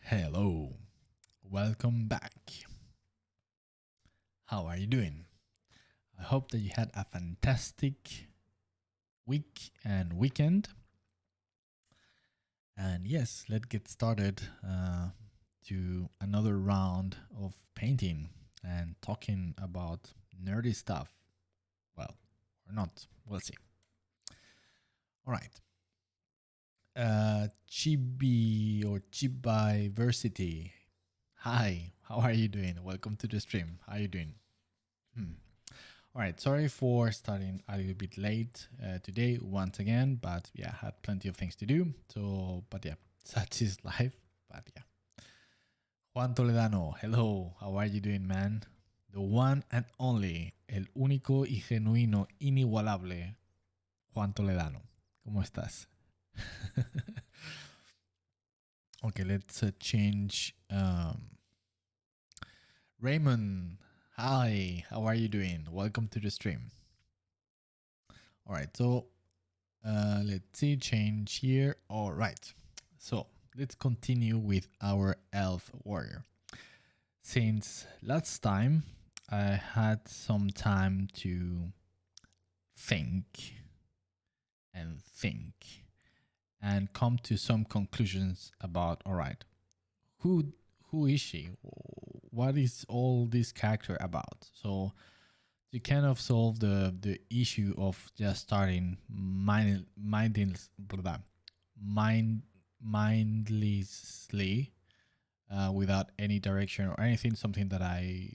Hello, welcome back. How are you doing? I hope that you had a fantastic week and weekend. And yes, let's get started to another round of painting and talking about nerdy stuff. Well, or not, we'll see. All right. Chibi or Chibiversity. Hi, how are you doing? Welcome to the stream. How are you doing? All right, sorry for starting a little bit late today once again, but yeah, I had plenty of things to do. So, but yeah, such is life. But yeah, Juan Toledano, hello, how are you doing, man? The one and only, el único y genuino, inigualable, Juan Toledano. ¿Cómo estás? Okay, let's change. Raymond, hi, how are you doing? Welcome to the stream. All right, so let's see, change here. All right, so let's continue with our elf warrior. Since last time, I had some time to think and come to some conclusions about, all right, who is she? What is all this character about? So to kind of solve the issue of just starting mindlessly without any direction or anything, something that I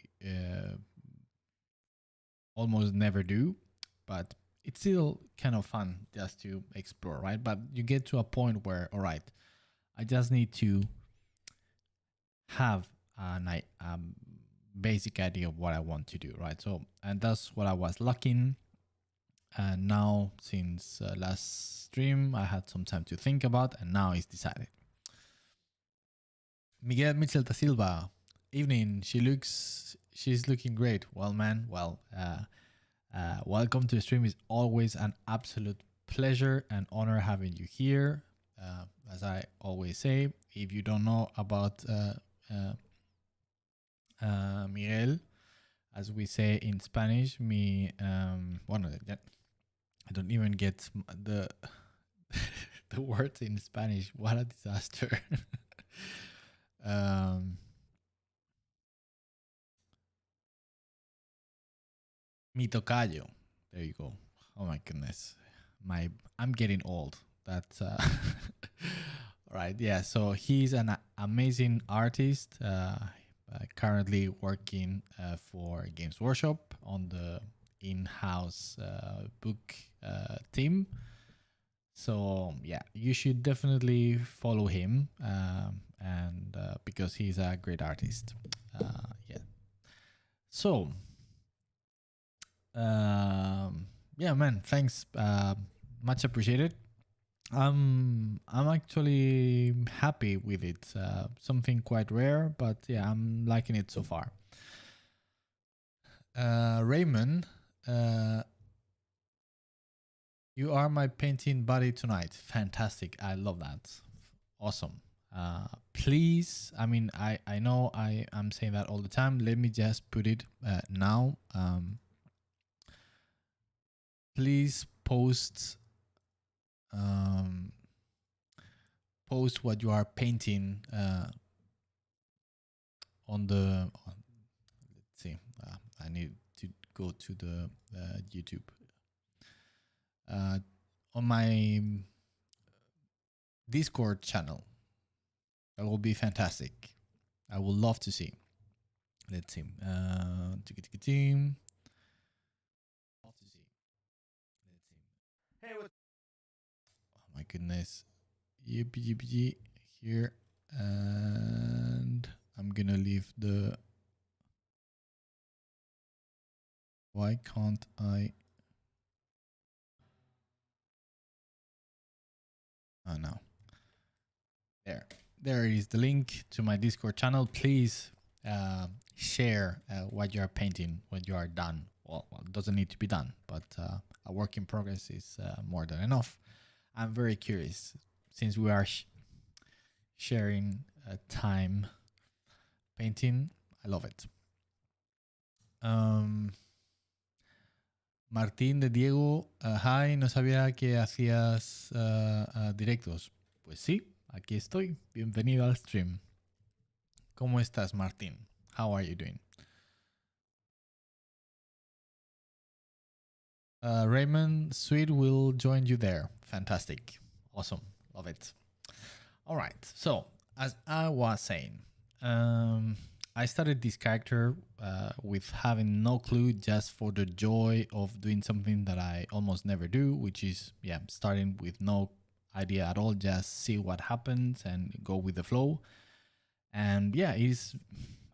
almost never do, but it's still kind of fun just to explore, right? But you get to a point where, all right, I just need to have a basic idea of what I want to do, right? So, and that's what I was lacking. And now, since last stream, I had some time to think about, and now it's decided. Miguel Mitchell da Silva, evening. She's looking great. Well, man, welcome to the stream. It's always an absolute pleasure and honor having you here. As I always say, if you don't know about Miguel, as we say in Spanish, bueno, I don't even get the the words in Spanish. What a disaster. Mi tocayo. There you go. Oh my goodness. I'm getting old. That's right. Yeah. So he's an amazing artist. Currently working for Games Workshop on the in-house book team. So yeah, you should definitely follow him, and because he's a great artist. Yeah. So yeah, man, thanks. Much appreciated. I'm actually happy with it. Something quite rare, but yeah, I'm liking it so far. Raymond, you are my painting buddy tonight. Fantastic. I love that. Awesome. Please, I mean, I know I'm saying that all the time. Let me just put it now. Please post what you are painting on the let's see, I need to go to the YouTube on my Discord channel. That will be fantastic. I would love to see. Let's see. Team. Hey, what? Oh my goodness. Yippee here, and I'm gonna leave the. Why can't I? Oh no. There is the link to my Discord channel. Please share what you are painting when you are done. Well, it doesn't need to be done, but a work in progress is more than enough. I'm very curious since we are sharing time painting. I love it. Um, Martín de Diego, hi, no sabía que hacías directos. Pues sí, aquí estoy. Bienvenido al stream. ¿Cómo estás, Martín? How are you doing? Raymond Sweet will join you there. Fantastic. Awesome. Love it. All right. So, as I was saying, I started this character with having no clue, just for the joy of doing something that I almost never do, which is, yeah, starting with no idea at all, just see what happens and go with the flow. And yeah,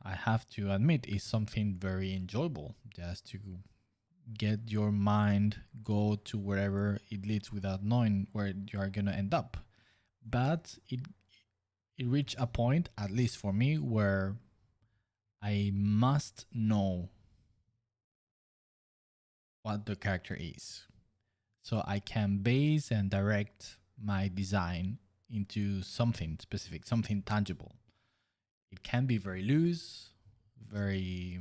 I have to admit, it's something very enjoyable just to get your mind go to wherever it leads without knowing where you are going to end up. But it reached a point, at least for me, where I must know what the character is, so I can base and direct my design into something specific, something tangible. It can be very loose, very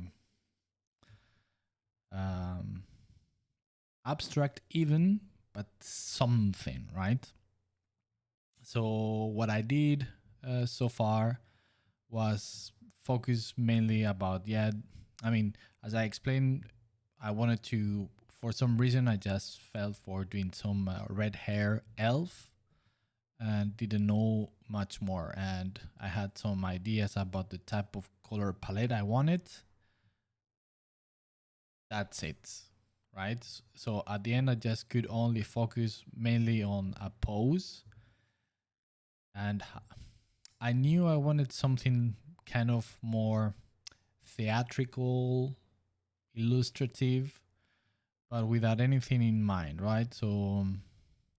abstract even, but something, right? So what I did so far was focus mainly about, yeah, I mean, as I explained, I wanted to, for some reason, I just felt for doing some red hair elf and didn't know much more. And I had some ideas about the type of color palette I wanted. That's it, right? So at the end, I just could only focus mainly on a pose. And I knew I wanted something kind of more theatrical, illustrative, but without anything in mind, right? So,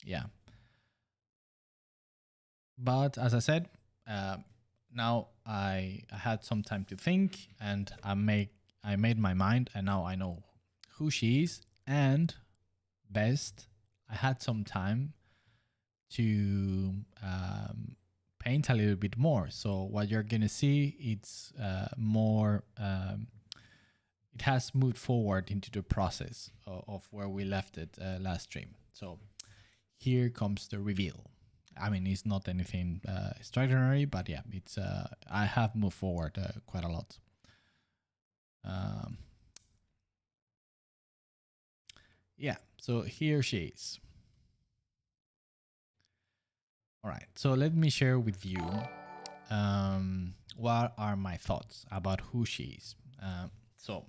yeah. But as I said, now I had some time to think, and I made my mind, and now I know who she is, and best, I had some time to paint a little bit more. So what you're gonna see, it's more. It has moved forward into the process of where we left it last stream. So here comes the reveal. I mean, it's not anything extraordinary, but yeah, it's. I have moved forward quite a lot. Yeah, so here she is. All right, so let me share with you what are my thoughts about who she is. So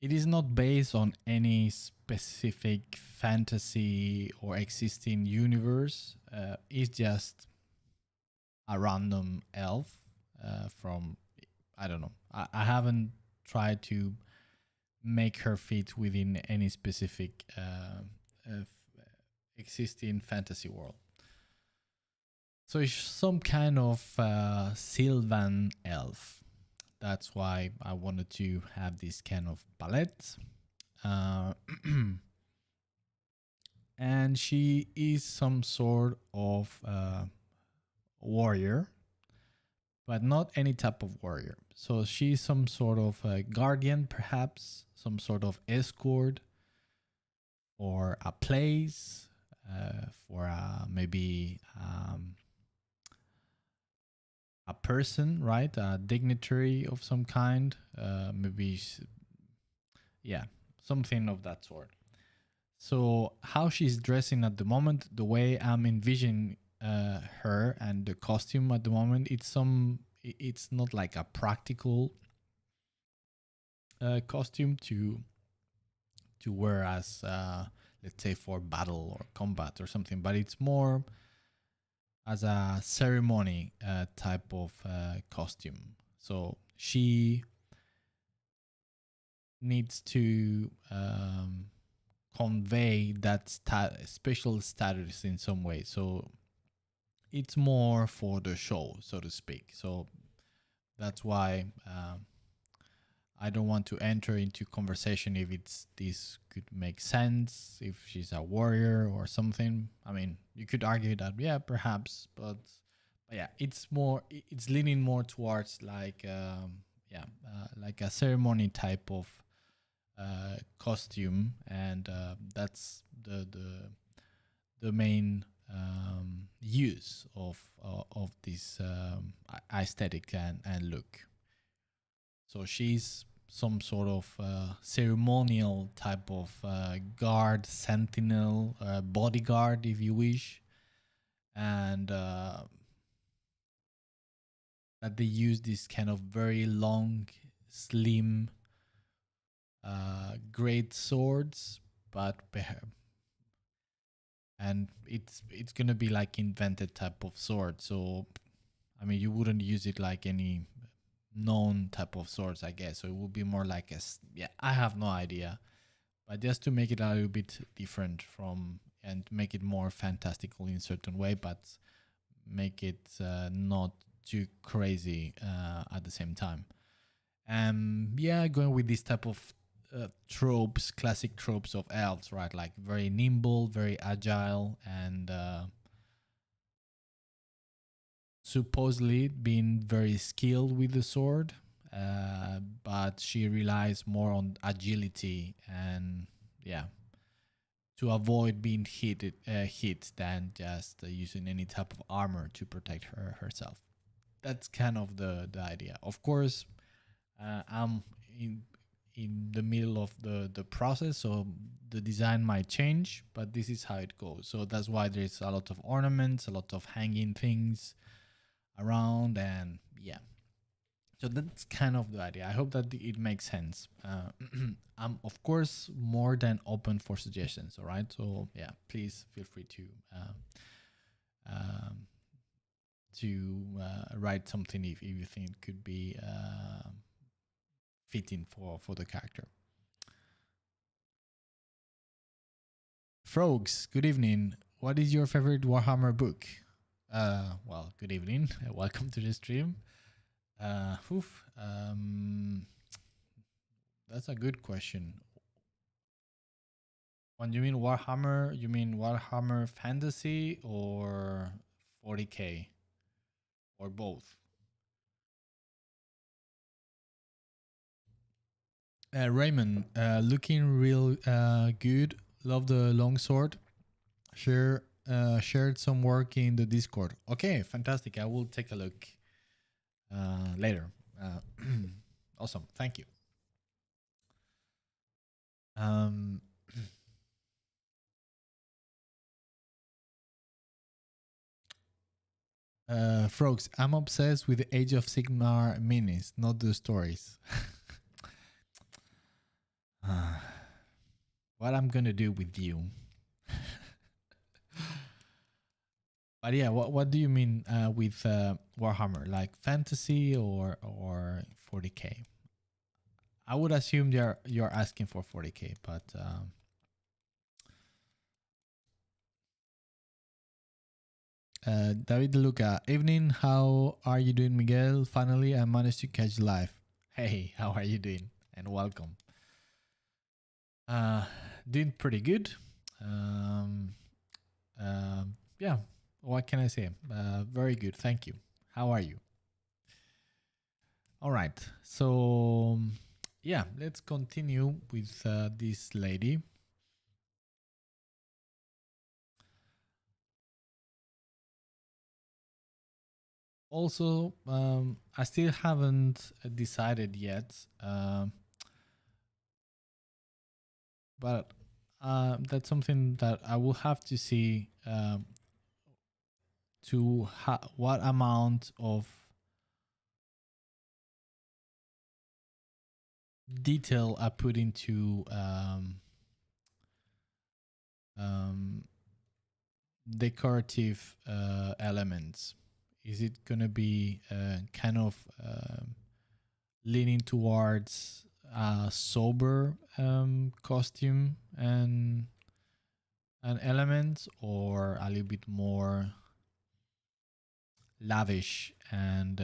it is not based on any specific fantasy or existing universe. It's just a random elf from, I don't know. I haven't tried to make her fit within any specific existing fantasy world. So it's some kind of Sylvan elf. That's why I wanted to have this kind of palette. And she is some sort of warrior, but not any type of warrior. So she's some sort of a guardian, perhaps, some sort of escort, or a place for maybe a person, right? A dignitary of some kind, maybe, yeah, something of that sort. So how she's dressing at the moment, the way I'm envisioning her and the costume at the moment, it's not like a practical costume to wear as let's say for battle or combat or something, but it's more as a ceremony type of costume. So she needs to convey that special status in some way. So it's more for the show, so to speak. So that's why I don't want to enter into conversation if this could make sense, if she's a warrior or something. I mean, you could argue that, yeah, perhaps, but Yeah, it's leaning more towards like yeah, like a ceremony type of costume, and that's the main use of this aesthetic and look. So she's some sort of ceremonial type of guard, sentinel, bodyguard, if you wish, and that they use this kind of very long, slim, great swords, but and it's gonna be like invented type of sword. So I mean, you wouldn't use it like any known type of swords, I guess. So it would be more like yeah. I have no idea, but just to make it a little bit different from and make it more fantastical in certain way, but make it not too crazy at the same time. Yeah, going with this type of tropes, classic tropes of elves, right? Like very nimble, very agile, and supposedly being very skilled with the sword. But she relies more on agility and yeah, to avoid being hit than just using any type of armor to protect herself. That's kind of the idea. Of course, I'm in the middle of the process, so the design might change, but this is how it goes. So that's why there's a lot of ornaments, a lot of hanging things around, and yeah. So that's kind of the idea. I hope that it makes sense. I'm of course more than open for suggestions. All right, so yeah, please feel free um, to write something if you think it could be fitting for the character. Frogs, good evening. What is your favorite Warhammer book? Well, good evening. Welcome to the stream. Oof, that's a good question. When you mean Warhammer, you mean Warhammer Fantasy or 40K or both? Raymond, looking real good. Love the longsword. Shared some work in the Discord. Okay, fantastic. I will take a look later. Awesome. Thank you. Um, Frogs, I'm obsessed with the Age of Sigmar minis, not the stories. What I'm gonna do with you? But yeah, what do you mean with Warhammer? Like fantasy or 40K? I would assume you're asking for 40K, but David Luca, evening. How are you doing, Miguel? Finally, I managed to catch live. Hey, how are you doing? And welcome. Uh, doing pretty good. Um, yeah. What can I say? Very good. Thank you. How are you? All right. So, yeah, let's continue with this lady. Also, I still haven't decided yet, but that's something that I will have to see to what amount of detail I put into um, decorative elements. Is it gonna be kind of leaning towards a sober costume and elements, or a little bit more lavish and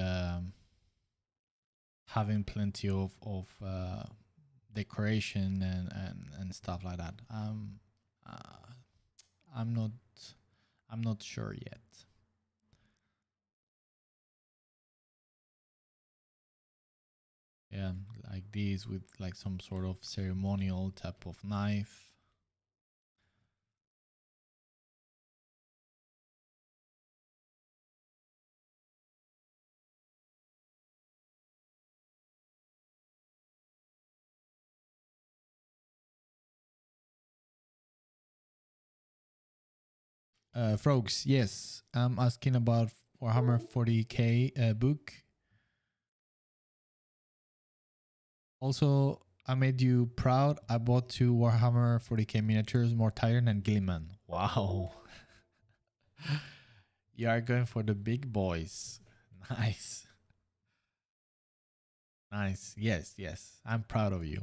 having plenty of decoration and stuff like that? Uh, I'm not I'm not sure yet. Yeah, like this with like some sort of ceremonial type of knife. Frogs, yes. I'm asking about Warhammer 40k book. Also, I made you proud. I bought 2 Warhammer 40k miniatures, Mortarion and Gilliman. Wow. You are going for the big boys. Nice. Nice. Yes, yes. I'm proud of you.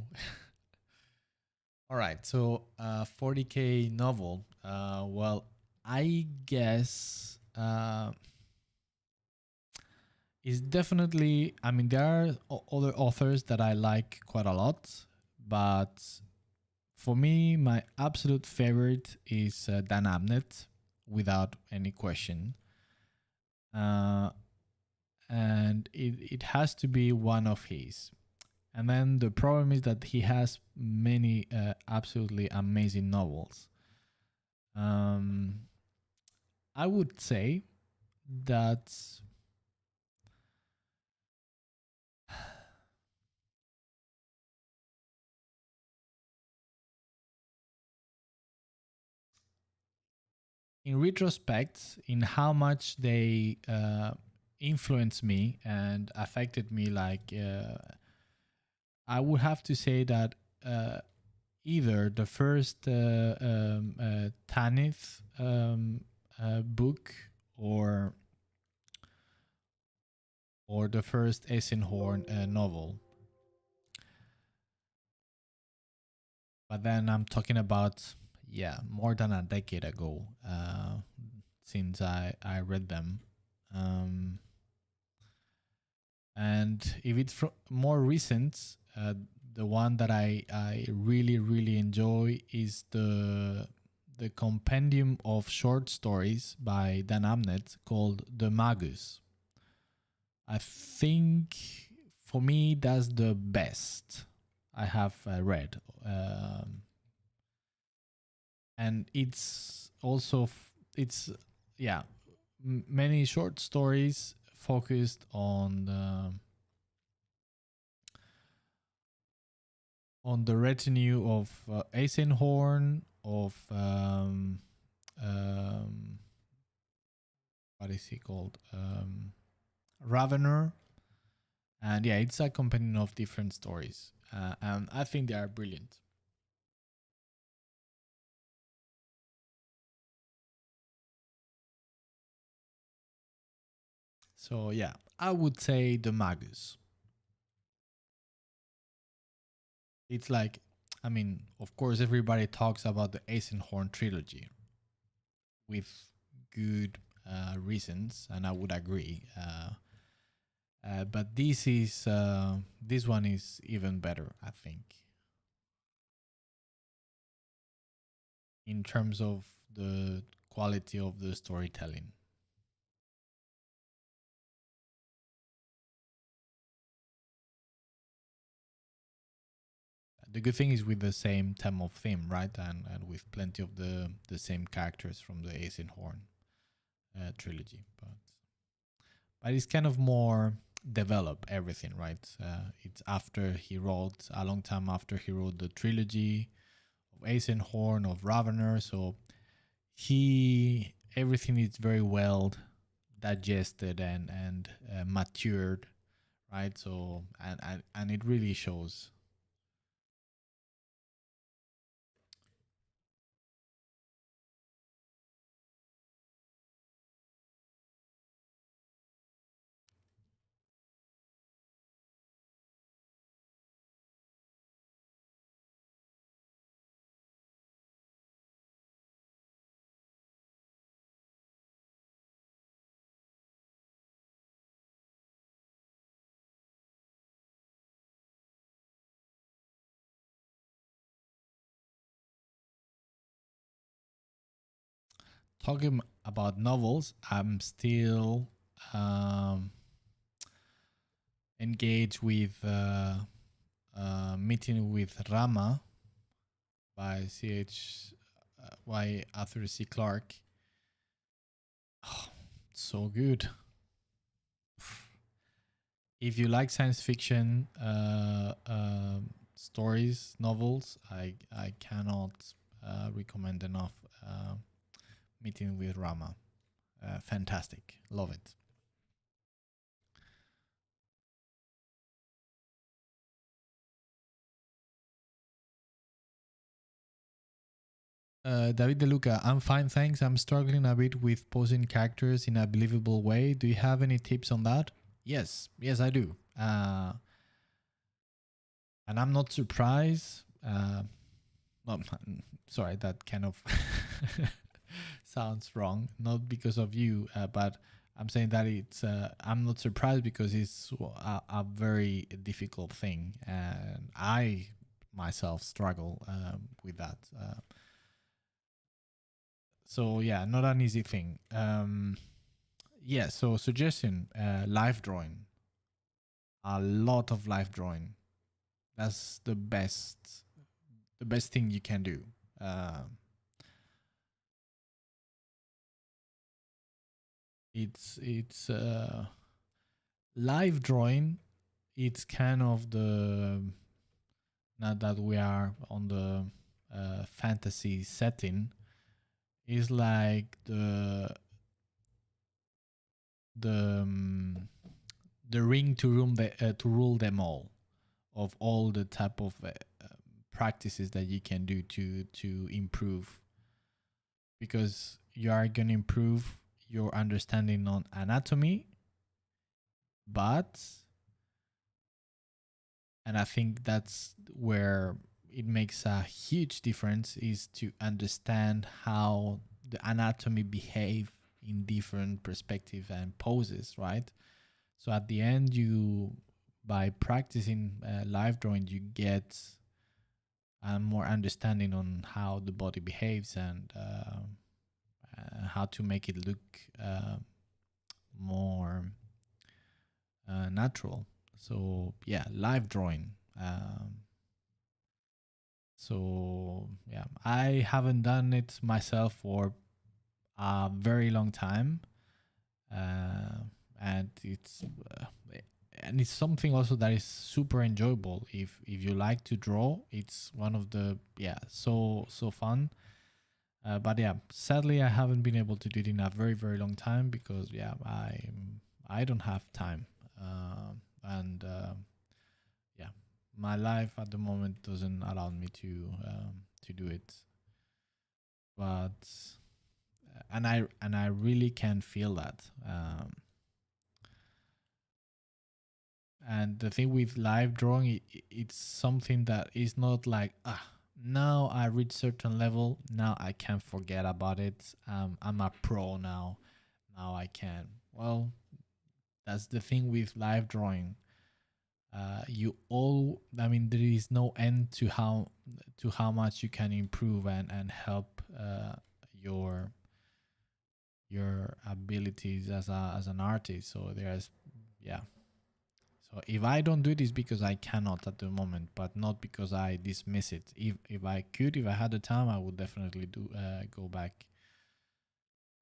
All right. So, 40k novel. Well, I guess it's definitely. I mean, there are other authors that I like quite a lot, but for me, my absolute favorite is Dan Abnett, without any question. Uh, and it has to be one of his. And then the problem is that he has many absolutely amazing novels. Um, I would say that in retrospect, in how much they influenced me and affected me, like I would have to say that either the first Tanith book or the first Eisenhorn novel. But then I'm talking about, yeah, more than a decade ago since I read them. Um, and if it's more recent, the one that I really, really enjoy is the compendium of short stories by Dan Abnett called The Magus. I think for me that's the best I have read, and it's also it's yeah many short stories focused on the retinue of Eisenhorn, of um, what is he called, Ravener, and yeah, it's a companion of different stories, and I think they are brilliant. So yeah, I would say the Magus. It's like, I mean, of course, everybody talks about the Eisenhorn trilogy with good reasons, and I would agree. But this one is even better, I think, in terms of the quality of the storytelling. The good thing is with the same theme of theme, right, and with plenty of the same characters from the Eisenhorn trilogy, but it's kind of more develop everything, right? It's after he wrote a long time after he wrote the trilogy of Eisenhorn of Ravener, so he everything is very well digested and matured, right? So and it really shows. Talking about novels, I'm still um, engage with Meeting with Rama by Y. Arthur C. Clarke. Oh, so good. If you like science fiction stories, novels, I cannot recommend enough Meeting with Rama. Fantastic. Love it. David De Luca, I'm fine, thanks. I'm struggling a bit with posing characters in a believable way. Do you have any tips on that? Yes, I do. And I'm not surprised. Well, sorry, that kind of sounds wrong. Not because of you, but I'm saying that it's. I'm not surprised because it's a very difficult thing, and I myself struggle with that. So yeah, not an easy thing. Yeah. So suggestion: live drawing. A lot of live drawing. That's the best. The best thing you can do. It's live drawing. It's kind of the now that we are on the fantasy setting is like the the ring to to rule them all the type of practices that you can do to improve, because you are going to improve your understanding on anatomy, but and I think that's where it makes a huge difference, is to understand how the anatomy behave in different perspective and poses, right? So at the end, you by practicing live drawing, you get a more understanding on how the body behaves, and how to make it look more natural. So yeah, live drawing. So yeah, I haven't done it myself for a very long time, uh, and it's something also that is super enjoyable. If you like to draw, it's one of the so fun. But yeah, sadly, I haven't been able to do it in a very long time because I don't have time, and yeah, my life at the moment doesn't allow me to do it. But and I really can feel that. And the thing with live drawing, it's something that is not like now I reach certain level, now I can forget about it. I'm a pro now. Now I can. Well, that's the thing with live drawing. I mean, there is no end to how much you can improve and help your your abilities as an artist. So there's yeah. So if I don't do it, it's because I cannot at the moment, but not because I dismiss it. If I could, if I had the time, I would definitely do go back.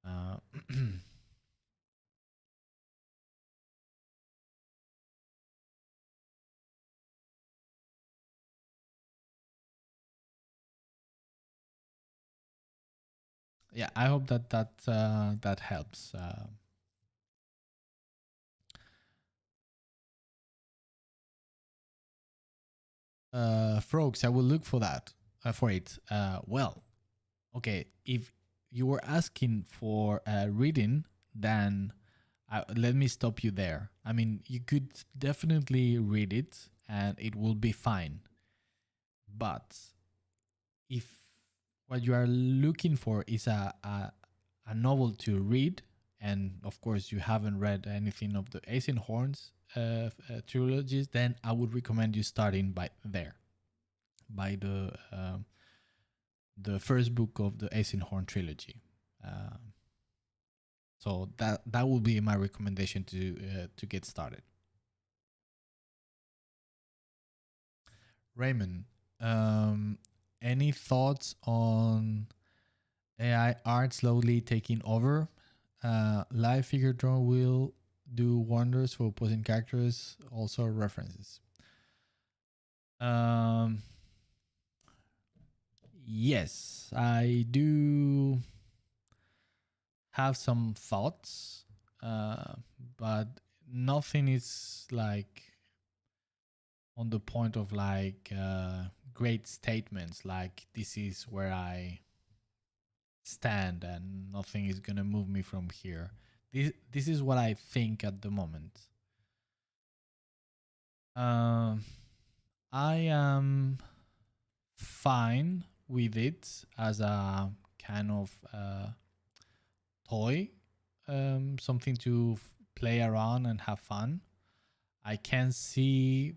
Uh, yeah, I hope that helps. Frogs, I will look for that for it. Well, okay, if you were asking for reading, then let me stop you there. I mean, you could definitely read it and it will be fine. But if what you are looking for is a novel to read, and of course you haven't read anything of the Eisenhorn's trilogies, then I would recommend you starting by there, by the first book of the Eisenhorn trilogy. So that would be my recommendation to get started. Raymond, um, any thoughts on AI art slowly taking over? Live figure drawing will do wonders for posing characters, also references. Um, yes, I do have some thoughts, uh, but nothing is like on the point of like great statements like this is where I stand and nothing is gonna move me from here. This is what I think at the moment. Um, I am fine with it as a kind of toy, something to play around and have fun. I can see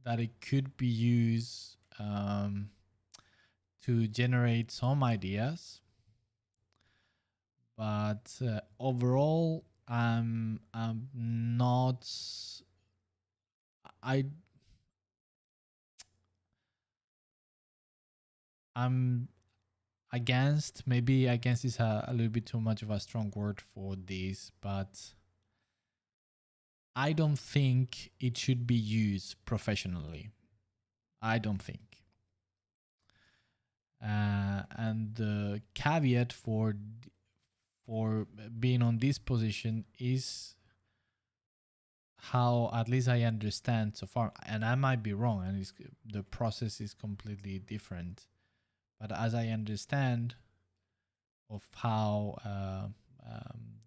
that it could be used to generate some ideas, but overall, I'm not. I I'm against. Maybe against is a little bit too much of a strong word for this, but I don't think it should be used professionally. I don't think. And the caveat for being on this position is how at least I understand so far, and I might be wrong, and the process is completely different. But as I understand of how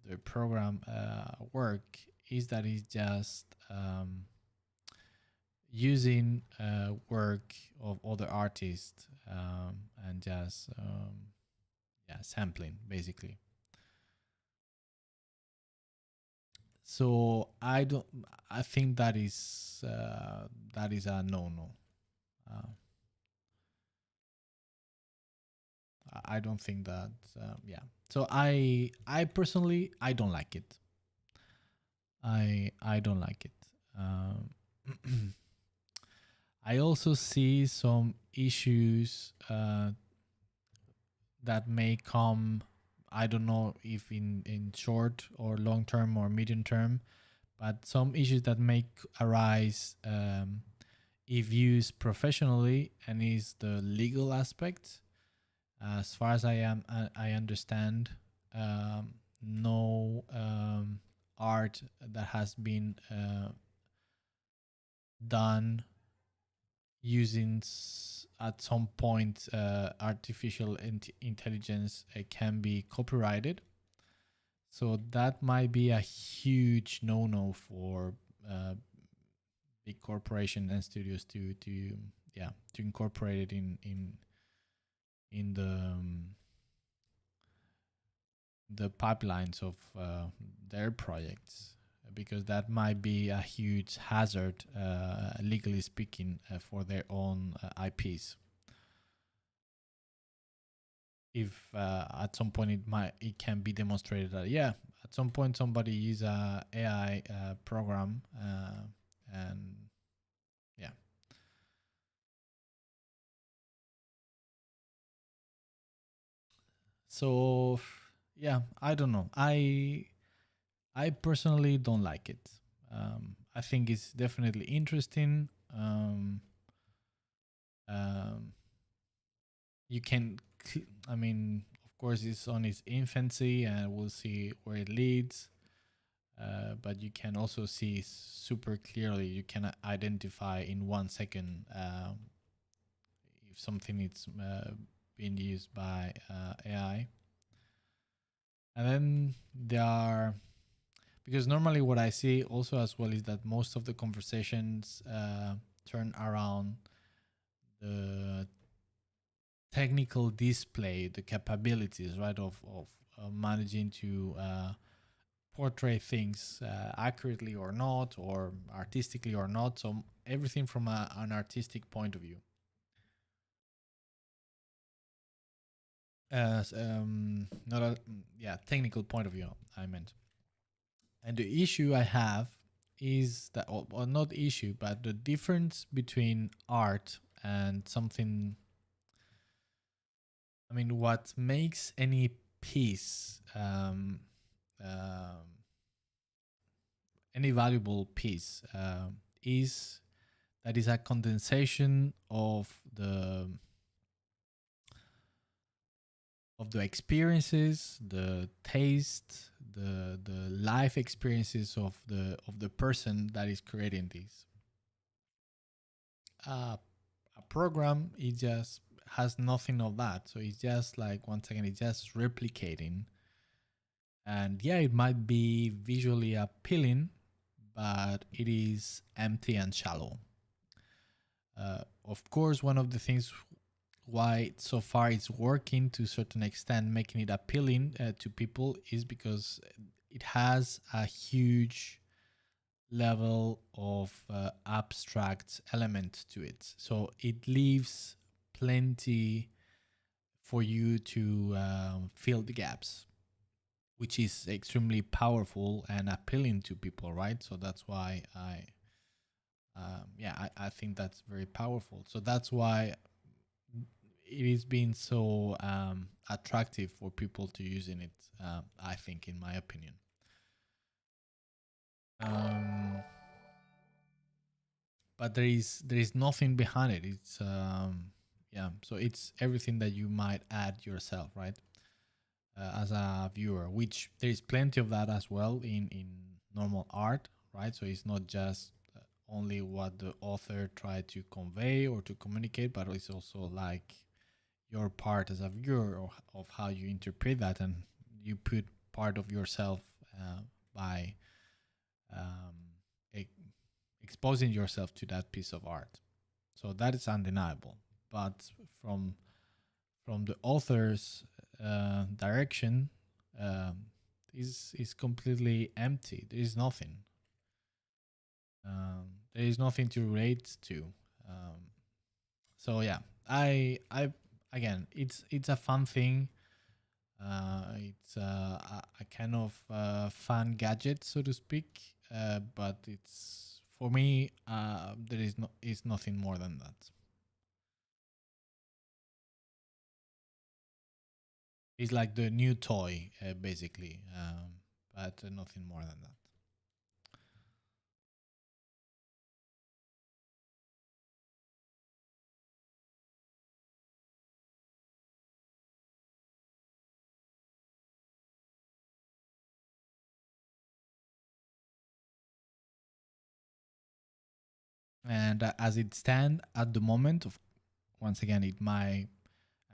the program work is that it's just using work of other artists and just yeah, sampling basically. So I don't. I think that is a no no. Uh, I don't think that. Yeah. So I personally I don't like it. I don't like it. I also see some issues that may come. I don't know if in short or long term or medium term, but some issues that may arise if used professionally, and is the legal aspect. As far as I understand, no art that has been done using at some point artificial intelligence can be copyrighted. So that might be a huge no-no for uh, big corporation and studios to yeah to incorporate it in the pipelines of their projects, because that might be a huge hazard, legally speaking, for their own IPs. If at some point it can be demonstrated that yeah, at some point somebody use a AI program and yeah. So yeah, I don't know. I personally don't like it. I think it's definitely interesting. Um, you can, I mean, of course, it's on its infancy, and we'll see where it leads. But you can also see super clearly. You can identify in 1 second if something is being used by AI. And then there are, because normally what I see also as well is that most of the conversations turn around the technical display, the capabilities, right, of managing to portray things accurately or not, or artistically or not. So everything from an artistic point of view. Not a yeah technical point of view. I meant, and the issue I have is that, or not issue, but the difference between art and something. I mean, what makes any piece, any valuable piece, is that is a condensation of the experiences, the taste, the life experiences of the person that is creating this. A program, it just has nothing of that, so it's just like, once again, it's just replicating. And yeah, it might be visually appealing, but it is empty and shallow. Of course, one of the things why so far it's working to a certain extent, making it appealing to people, is because it has a huge level of abstract element to it. So it leaves plenty for you to fill the gaps, which is extremely powerful and appealing to people, right? So that's why I think that's very powerful. So that's why it is being so attractive for people to using it. I think, in my opinion. Um, but there is nothing behind it. It's yeah, so it's everything that you might add yourself, right? As a viewer, which there is plenty of that as well in normal art, right? So it's not just only what the author tried to convey or to communicate, but it's also like your part as a viewer of how you interpret that, and you put part of yourself by um, e- exposing yourself to that piece of art. So that is undeniable. But from the author's direction, is completely empty. There is nothing. There is nothing to relate to. Um, so yeah, I again, it's a fun thing. It's a kind of fun gadget, so to speak. But it's, for me, there is nothing more than that. It's like the new toy, basically, but nothing more than that. And as it stands at the moment, once again, it might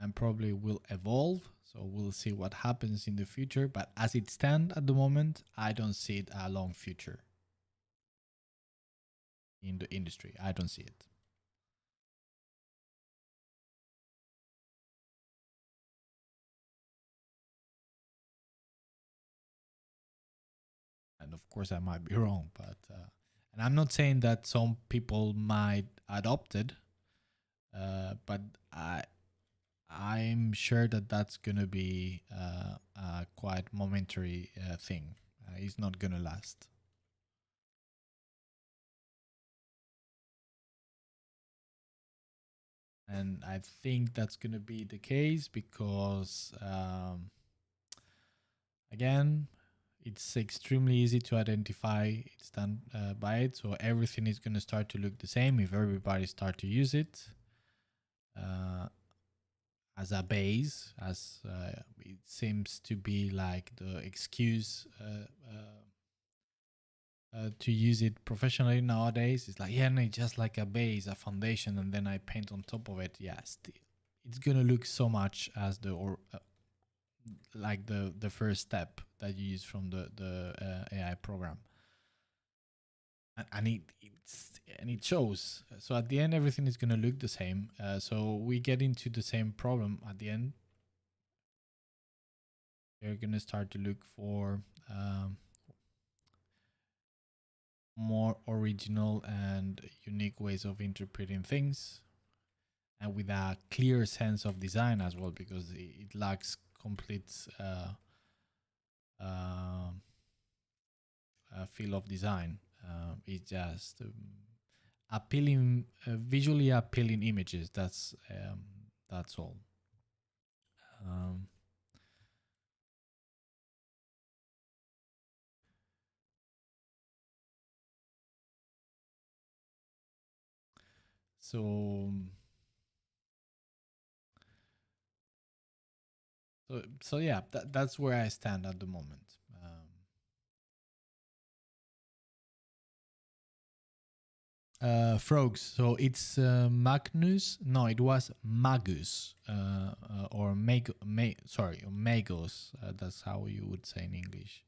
and probably will evolve. So we'll see what happens in the future. But as it stands at the moment, I don't see it a long future in the industry. I don't see it. And of course, I might be wrong, but and I'm not saying that some people might adopt it, but I'm sure that that's gonna be a quite momentary thing. It's not gonna last, and I think that's gonna be the case because again, it's extremely easy to identify it's done by it, so everything is gonna start to look the same if everybody start to use it. Uh, as a base, as it seems to be like the excuse to use it professionally nowadays. It's like, yeah, no, it's just like a base, a foundation, and then I paint on top of it. Yes, it's gonna look so much as the or like the first step that you use from the AI program, and it shows. So at the end, everything is gonna look the same. So we get into the same problem at the end. You're gonna start to look for more original and unique ways of interpreting things, and with a clear sense of design as well, because it lacks complete feel of design. It's just appealing, visually appealing images. That's all. Um, so so yeah, that's where I stand at the moment. Frogs. So it's Magnus. No, it was Magus, or sorry, Magos. That's how you would say in English.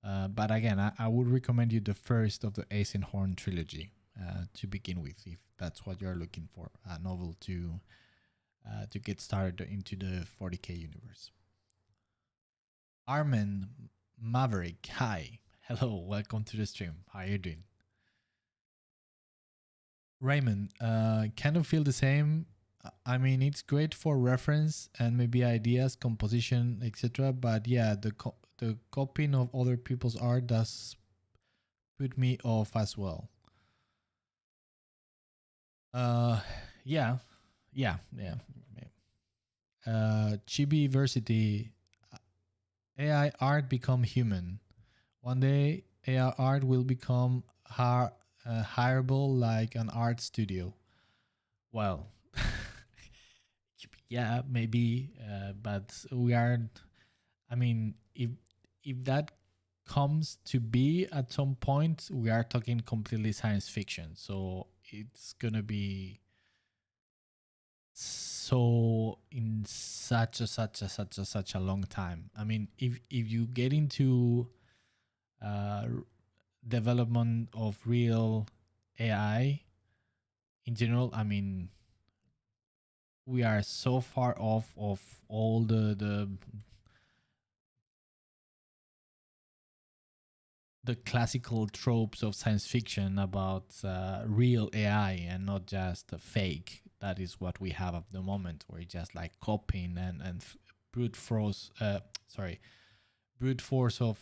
But again, I would recommend you the first of the Eisenhorn trilogy to begin with, if that's what you're looking for, a novel to get started into the 40k universe. Armin Maverick, hi, hello, welcome to the stream. How are you doing? Raymond, kind of feel the same. I mean, it's great for reference and maybe ideas, composition, etc. But yeah, the copying of other people's art does put me off as well. Uh, yeah, yeah. Chibi Versity, AI art become human. One day, AI art will become hireable like an art studio. Well, yeah, maybe, but we are. I mean, if that comes to be at some point, we are talking completely science fiction. So it's gonna be so in such a long time. I mean, if you get into uh, development of real AI in general, I mean, we are so far off of all the classical tropes of science fiction about real AI and not just a fake. That is what we have at the moment, where it's just like copying and brute force. Sorry, brute force of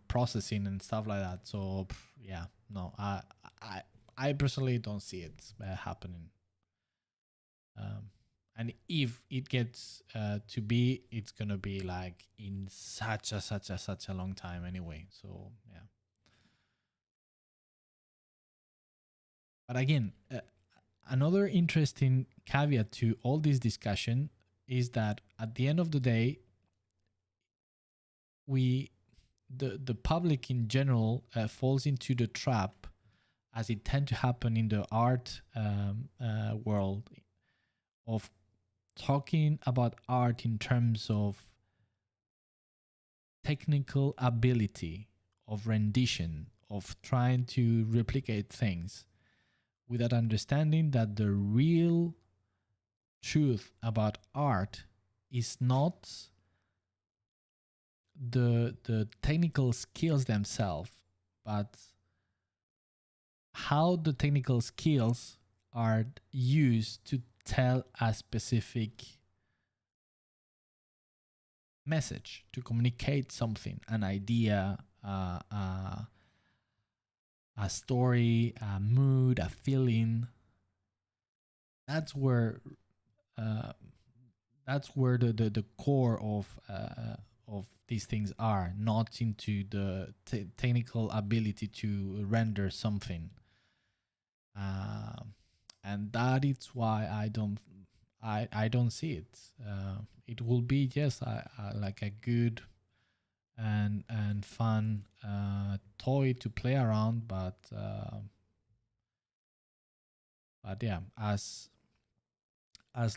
processing and stuff like that. So yeah, no, I I personally don't see it happening. Um, and if it gets to be, it's gonna be like in such a long time anyway. So yeah. But again, another interesting caveat to all this discussion is that at the end of the day, we the public in general falls into the trap, as it tend to happen in the art world, of talking about art in terms of technical ability, of rendition, of trying to replicate things, without understanding that the real truth about art is not the technical skills themselves, but how the technical skills are used to tell a specific message, to communicate something, an idea, a story, a mood, a feeling. That's where uh, the core of these things are, not into the technical ability to render something. Um, and that is why I don't see it. It will be, yes, like a good and fun toy to play around, but yeah, as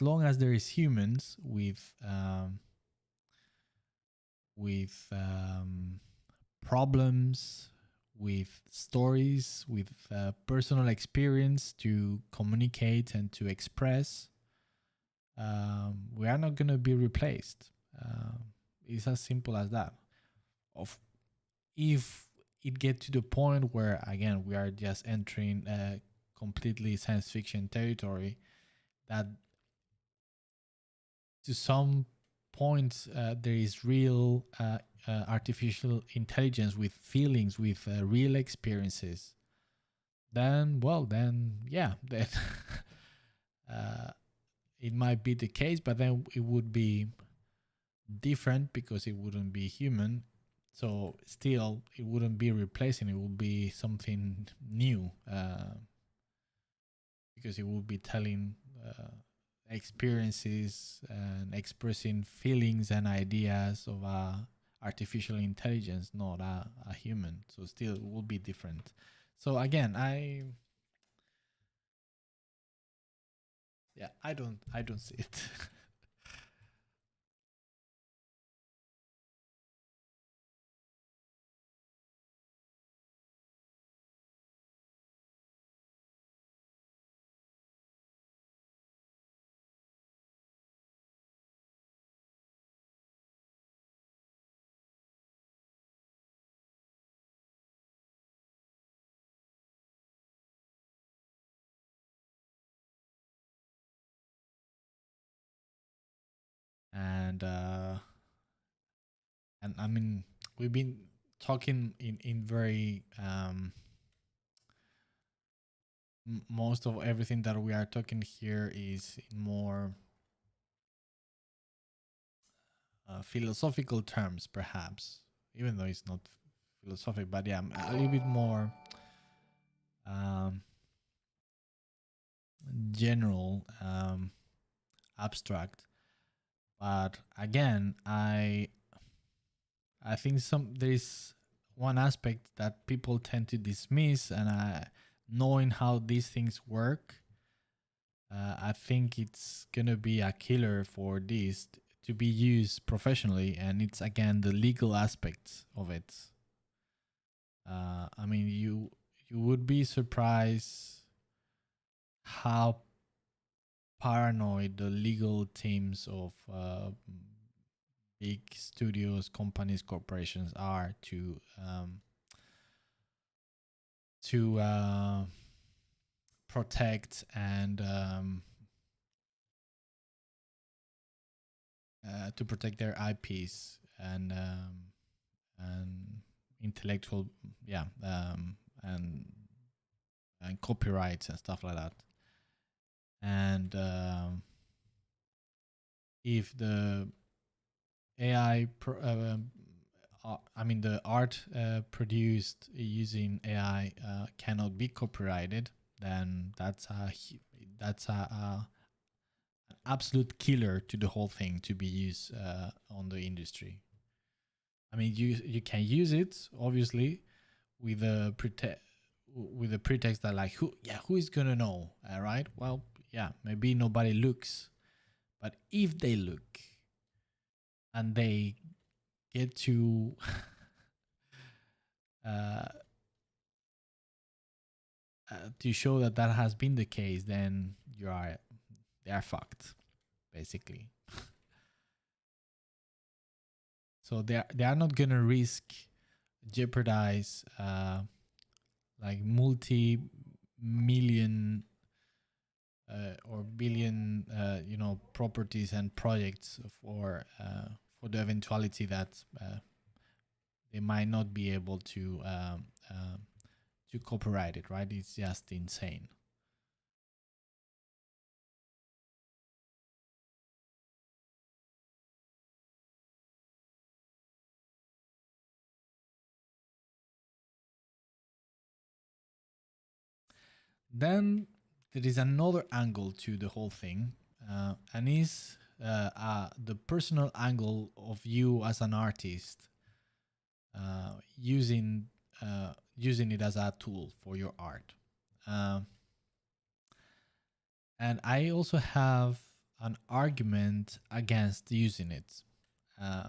long as there is humans with problems, with stories, with personal experience to communicate and to express, we are not going to be replaced. It's as simple as that. Of If it get to the point where, again, we are just entering a completely science fiction territory, that to some points there is real artificial intelligence with feelings, with real experiences, then well, then yeah, then uh, it might be the case, but then it would be different because it wouldn't be human. So still, it wouldn't be replacing. It would be something new, because it would be telling experiences and expressing feelings and ideas of artificial intelligence, not a human. So still, it will be different. So again, I don't see it. and I mean, we've been talking in very most of everything that we are talking here is in more philosophical terms, perhaps, even though it's not philosophic, but yeah, a little bit more um, general, abstract. But again, I think there is one aspect that people tend to dismiss, and knowing how these things work, I think it's gonna be a killer for this to be used professionally, and it's again the legal aspects of it. I mean, you would be surprised how paranoid the legal teams of big studios, companies, corporations are to protect and to protect their IPs and intellectual, yeah, and copyrights and stuff like that. And if the AI, I mean, the art produced using AI cannot be copyrighted, then that's a an absolute killer to the whole thing to be used on the industry. I mean, you can use it obviously with a pretext that like who is gonna know, right? Well, yeah, maybe nobody looks, but if they look and they get uh, to show that that has been the case, then they are fucked basically. So they are not gonna risk jeopardize like multi-million or billion properties and projects for the eventuality that they might not be able to copyright it, right? It's just insane. Then there is another angle to the whole thing, and is the personal angle of you as an artist using it as a tool for your art. Um, and I also have an argument against using it, uh,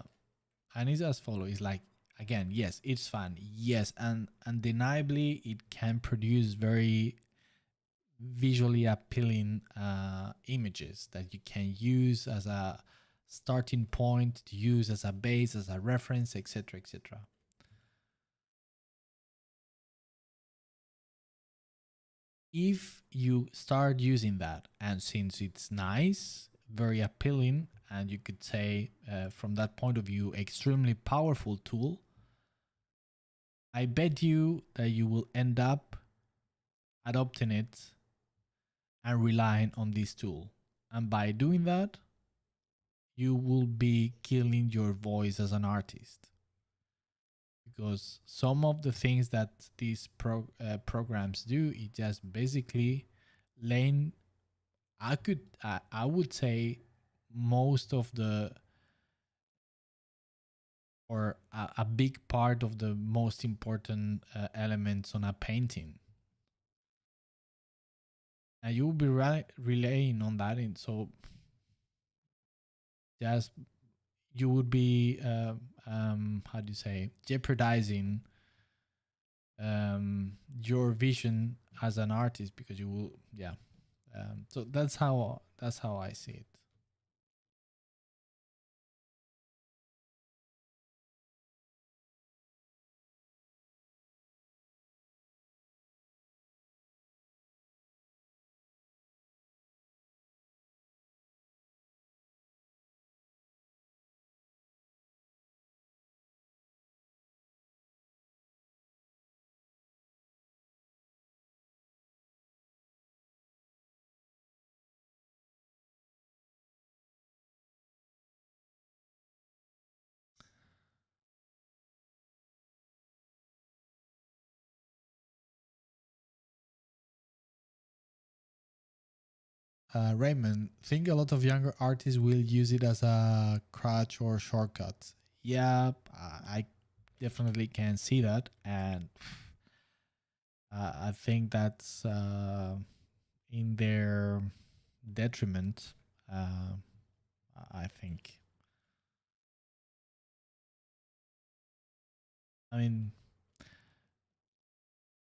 and it's as follows: it's like, again, yes, it's fun, yes, and undeniably it can produce very visually appealing images that you can use as a starting point, to use as a base, as a reference, etc., etc. If you start using that, and since it's nice, very appealing, and you could say from that point of view extremely powerful tool, I bet you that you will end up adopting it and relying on this tool. And by doing that, you will be killing your voice as an artist, because some of the things that these programs do is just basically laying, I would say most of the, or a big part of the most important elements on a painting, and you will be relying on that. And so just you would be how do you say, jeopardizing your vision as an artist, because you will, yeah. So that's how I see it. Raymond, think a lot of younger artists will use it as a crutch or shortcut. Yeah, I definitely can see that, and I think that's in their detriment. Uh, I think. I mean,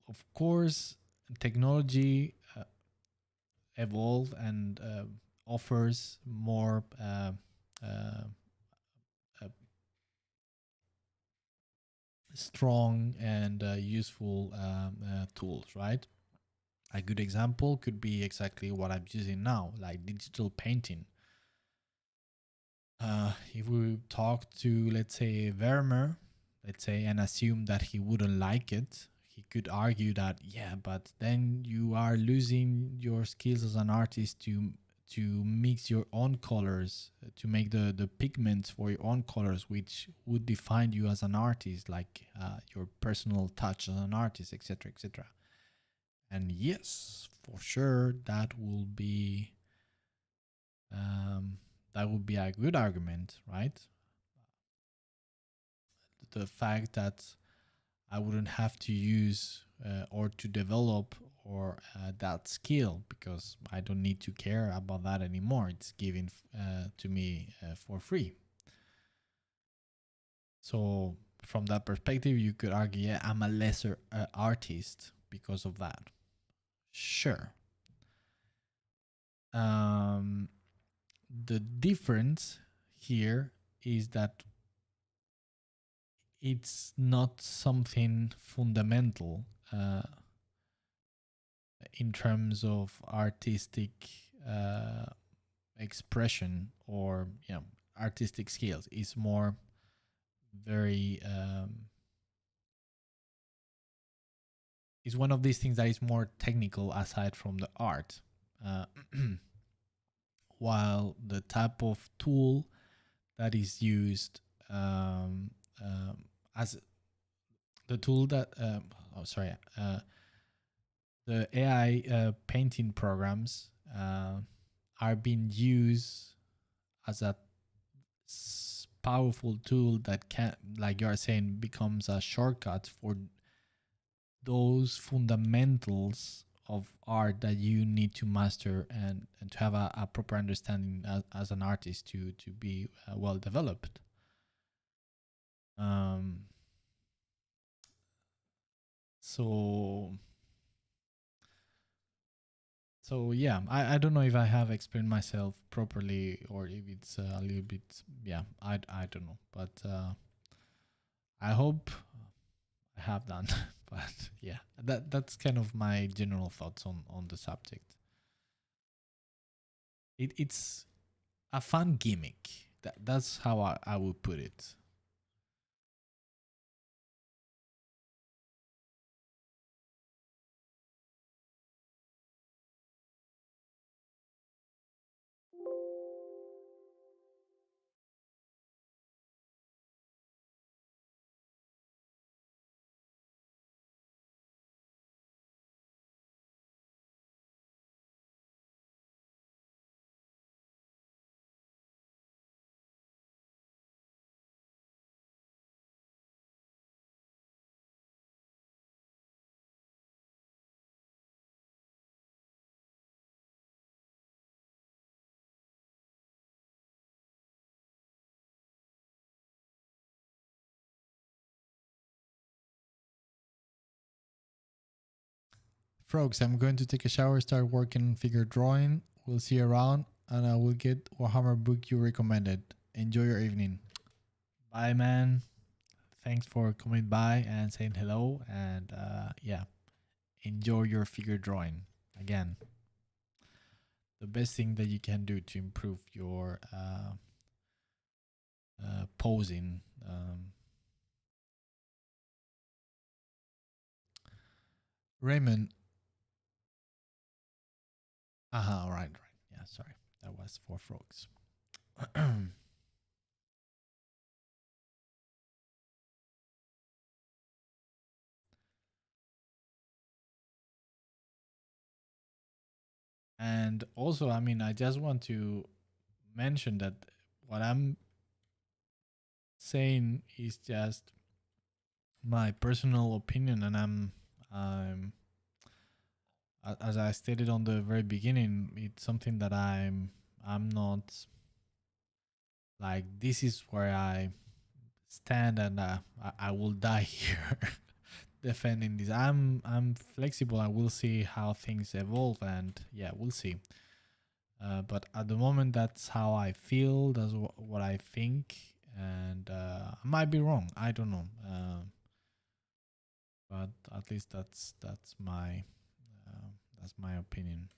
of course, technology evolve and offers more uh, uh, strong and useful tools, right? A good example could be exactly what I'm using now, like digital painting. If we talk to, let's say, Vermeer, let's say, and assume that he wouldn't like it, he could argue that, yeah, but then you are losing your skills as an artist to mix your own colors, to make the pigments for your own colors, which would define you as an artist, like your personal touch as an artist, etc., etc. And yes, for sure, um, that would be a good argument, right? The fact that I wouldn't have to use or to develop or that skill, because I don't need to care about that anymore. It's given to me for free. So from that perspective, you could argue, yeah, I'm a lesser artist because of that. Sure. Um, the difference here is that it's not something fundamental in terms of artistic uh, expression, or artistic skills. It's more very it's one of these things that is more technical aside from the art. uh, while the type of tool that is used um, as the tool that oh sorry the AI painting programs are being used as a powerful tool that can, like you are saying, becomes a shortcut for those fundamentals of art that you need to master, and to have a proper understanding as an artist to be well developed. Um, so So yeah, I don't know if I have explained myself properly, or if it's a little bit, yeah, I don't know, but I hope I have done. But yeah, that's kind of my general thoughts on the subject. It's a fun gimmick. That's how I would put it. Frogs, I'm going to take a shower, start working on figure drawing. We'll see you around, and I will get Warhammer book you recommended. Enjoy your evening. Bye, man. Thanks for coming by and saying hello. And yeah, enjoy your figure drawing. Again, the best thing that you can do to improve your posing. Raymond. Aha, right. Yeah, sorry. That was for frogs. And also, I mean, I just want to mention that what I'm saying is just my personal opinion, and as I stated on the very beginning, it's something that I'm not like this is where I stand, and I will die here defending this. I'm flexible. I will see how things evolve, and yeah, we'll see. But at the moment, that's how I feel. That's what I think, and I might be wrong. I don't know, but at least that's my opinion.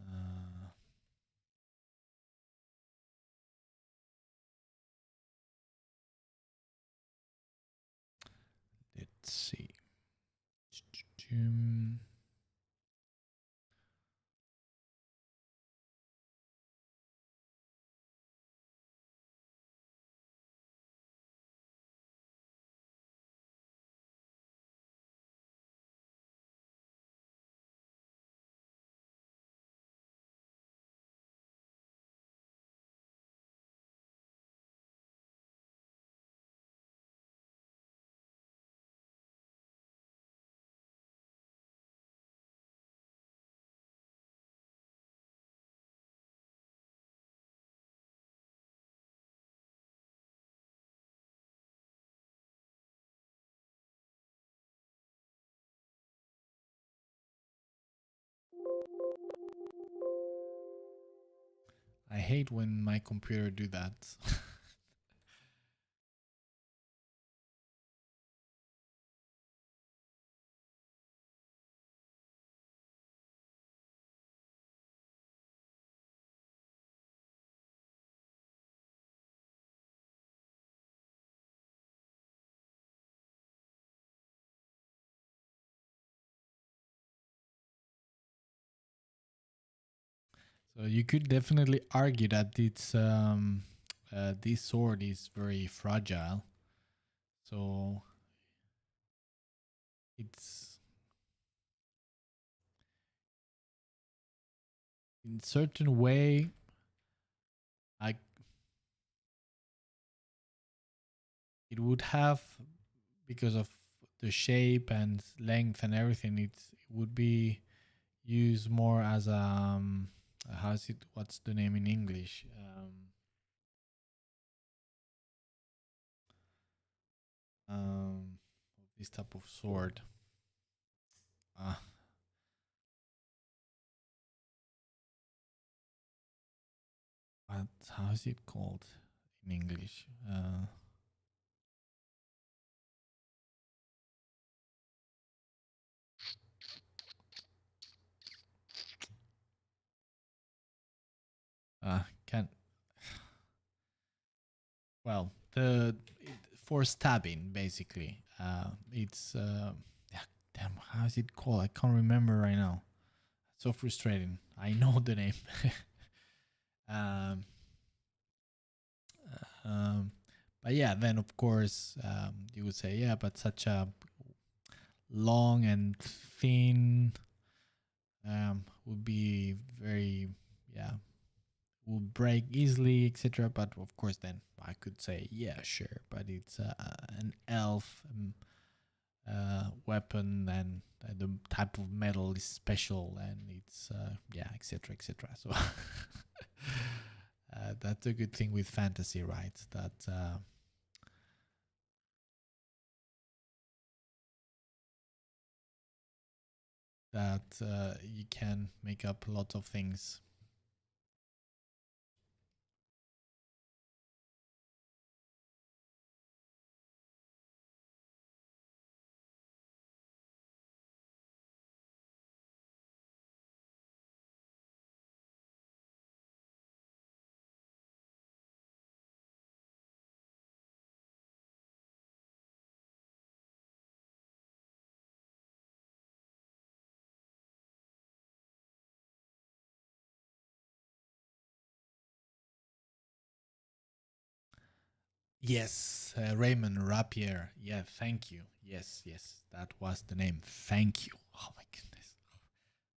Uh, let's see. I hate when my computer do that. So you could definitely argue that this sword is very fragile. So it's in certain way, I it would have, because of the shape and length and everything, it would be used more as how's it, what's the name in English, um this type of sword, uh what, how is it called in English? Can, well, the for stabbing, basically. It's yeah, damn, how is it called? I can't remember right now. So frustrating. I know the name. um, um, but yeah, then of course you would say, yeah, but such a long and thin would be very, yeah, would break easily, etc. But of course, then I could say, yeah, sure, but it's an elf weapon, and the type of metal is special, and it's yeah, etc., etc. So that's a good thing with fantasy, right? That you can make up a lot of things. Yes, Raymond Rapier. Yeah, thank you. Yes, yes, that was the name. Thank you. Oh my goodness,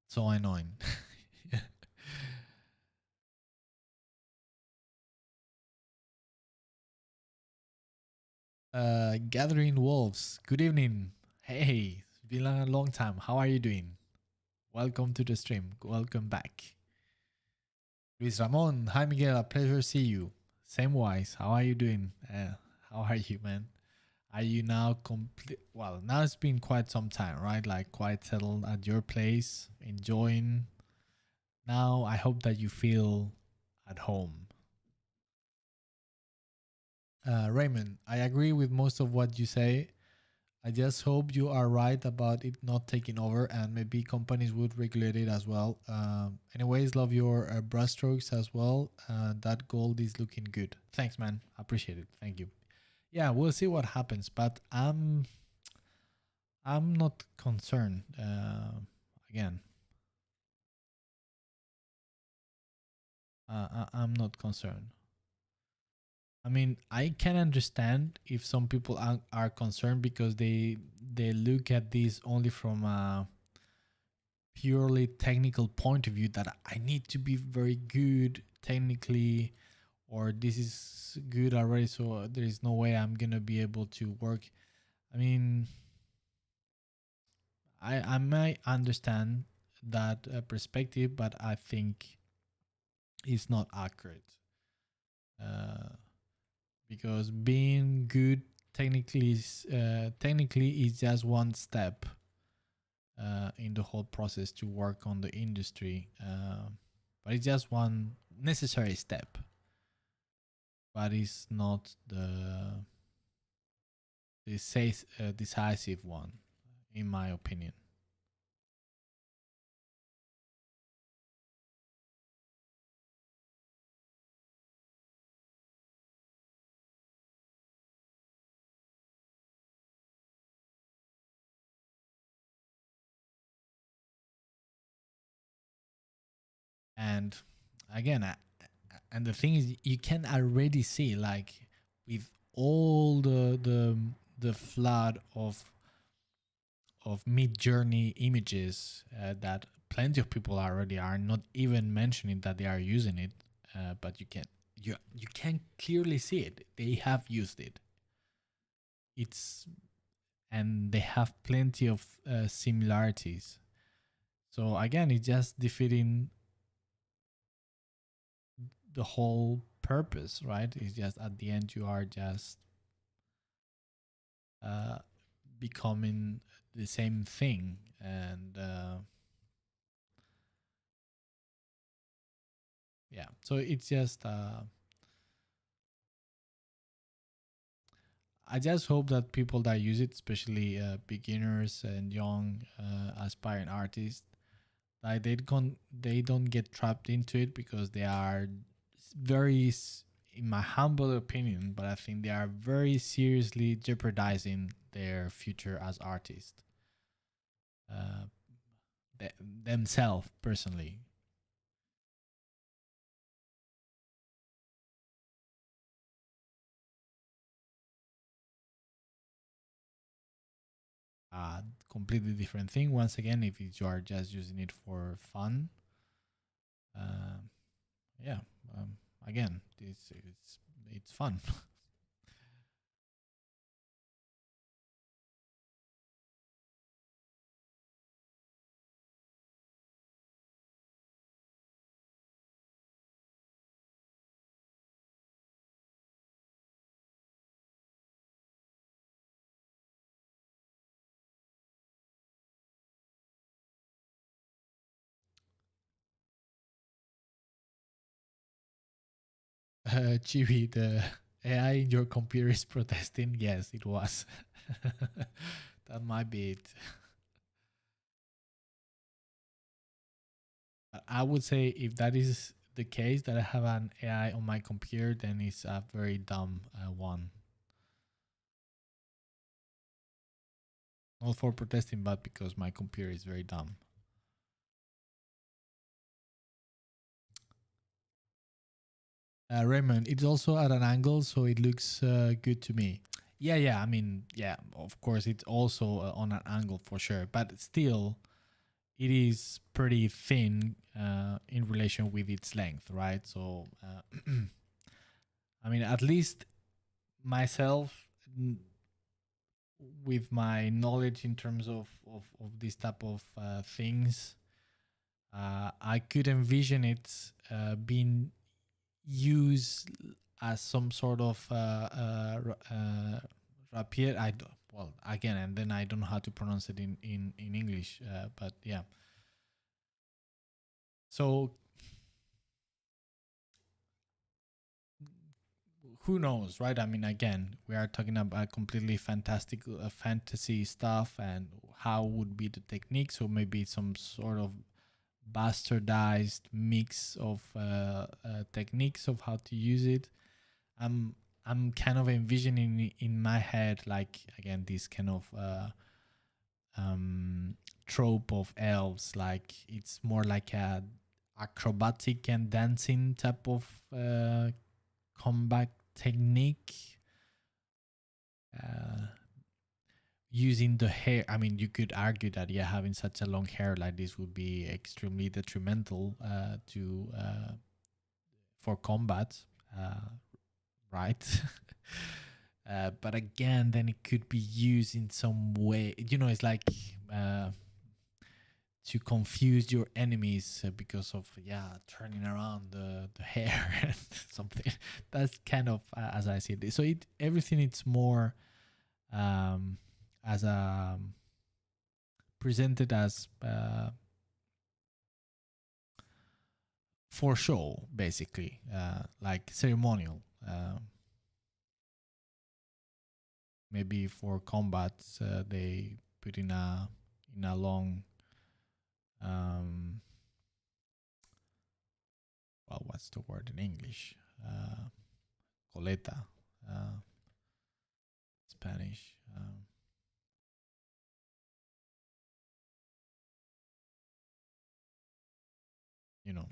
so annoying. Gathering Wolves. Good evening. Hey, it's been a long time. How are you doing? Welcome to the stream. Welcome back. Luis Ramon. Hi, Miguel. A pleasure to see you. Same wise. How are you doing? How are you, man? Are you now complete? Well, now it's been quite some time, right? Like quite settled at your place, enjoying. Now I hope that you feel at home. Raymond, I agree with most of what you say. I just hope you are right about it not taking over, and maybe companies would regulate it as well. Anyways, love your brushstrokes as well. That gold is looking good. Thanks, man. Appreciate it. Thank you. Yeah, we'll see what happens, but I'm not concerned. Again, I'm not concerned. I mean, I can understand if some people are concerned because they look at this only from a purely technical point of view, that I need to be very good technically, or this is good already, so there is no way I'm gonna be able to work. I mean, I might understand that perspective, but I think it's not accurate. Uh, because being good technically is just one step in the whole process to work on the industry, but it's just one necessary step, but it's not the decisive one, in my opinion. And again, and the thing is, you can already see, like, with all the flood of mid journey images that plenty of people already are not even mentioning that they are using it, but you can clearly see it. They have used it. It's and they have plenty of similarities. So again, it's just defeating the whole purpose, right? It's just at the end you are just uh, becoming the same thing, and yeah. So it's just I just hope that people that use it, especially beginners and young aspiring artists, like they don't get trapped into it, because they are very in my humble opinion, but I think they are very seriously jeopardizing their future as artists, uh, themselves personally. Completely different thing. Once again, if you are just using it for fun, uh, yeah. Um, Again, it's fun. Chibi, the AI in your computer is protesting. Yes, it was. That might be it. I would say if that is the case, that I have an AI on my computer, then it's a very dumb one. Not for protesting, but because my computer is very dumb. Raymond, it's also at an angle, so it looks good to me. Yeah, yeah. I mean, yeah. Of course, it's also on an angle for sure, but still, it is pretty thin in relation with its length, right? So, I mean, at least myself, with my knowledge in terms of this type of things, I could envision it being used as some sort of rapier. Well, again, and then I don't know how to pronounce it in English, but yeah. So who knows, right? I mean, again, we are talking about completely fantastic fantasy stuff, and how would be the technique. So maybe some sort of bastardized mix of techniques of how to use it. I'm I'm kind of envisioning in my head, like, again, this kind of um, trope of elves. Like, it's more like a acrobatic and dancing type of combat technique, uh, using the hair. I mean, you could argue that, yeah, having such a long hair like this would be extremely detrimental to for combat, right? But again, then it could be used in some way. It's like uh, to confuse your enemies because of, yeah, turning around the hair and something. That's kind of as I see it. So everything, it's more as a presented as for show, basically, like ceremonial. Maybe for combat, they put in a long, um, well, what's the word in English? Coleta, uh, Spanish. You know,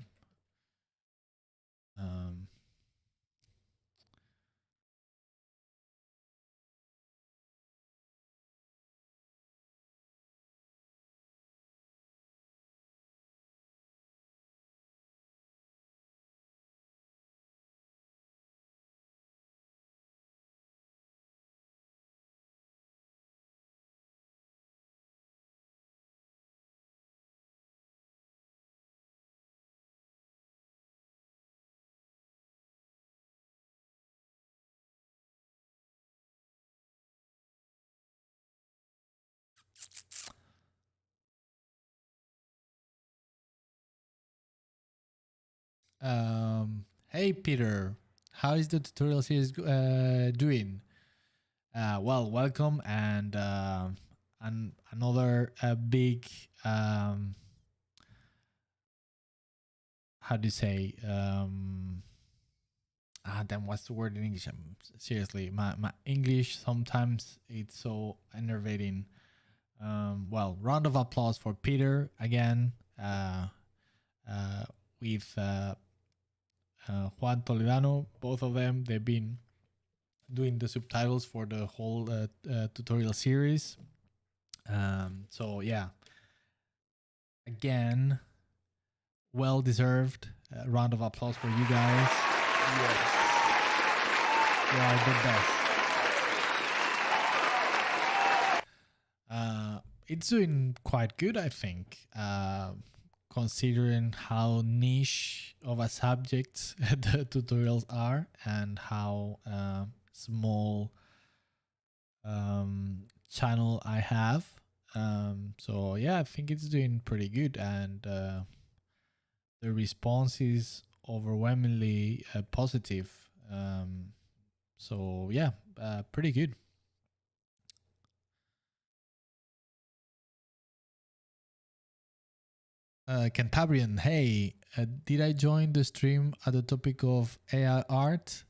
um, hey Peter, how is the tutorial series doing? Well, welcome, and another big, how do you say, then what's the word in English? Seriously, my English sometimes it's so enervating. Well, round of applause for Peter again, uh, with Juan Toledano. Both of them, they've been doing the subtitles for the whole tutorial series. So yeah, again, well deserved. Round of applause for you guys. Yes, you are the best. It's doing quite good, I think, considering how niche of a subject the tutorials are and how small channel I have. So yeah, I think it's doing pretty good, and the response is overwhelmingly positive. So yeah, pretty good. Cantabrian, hey, did I join the stream at the topic of AI art?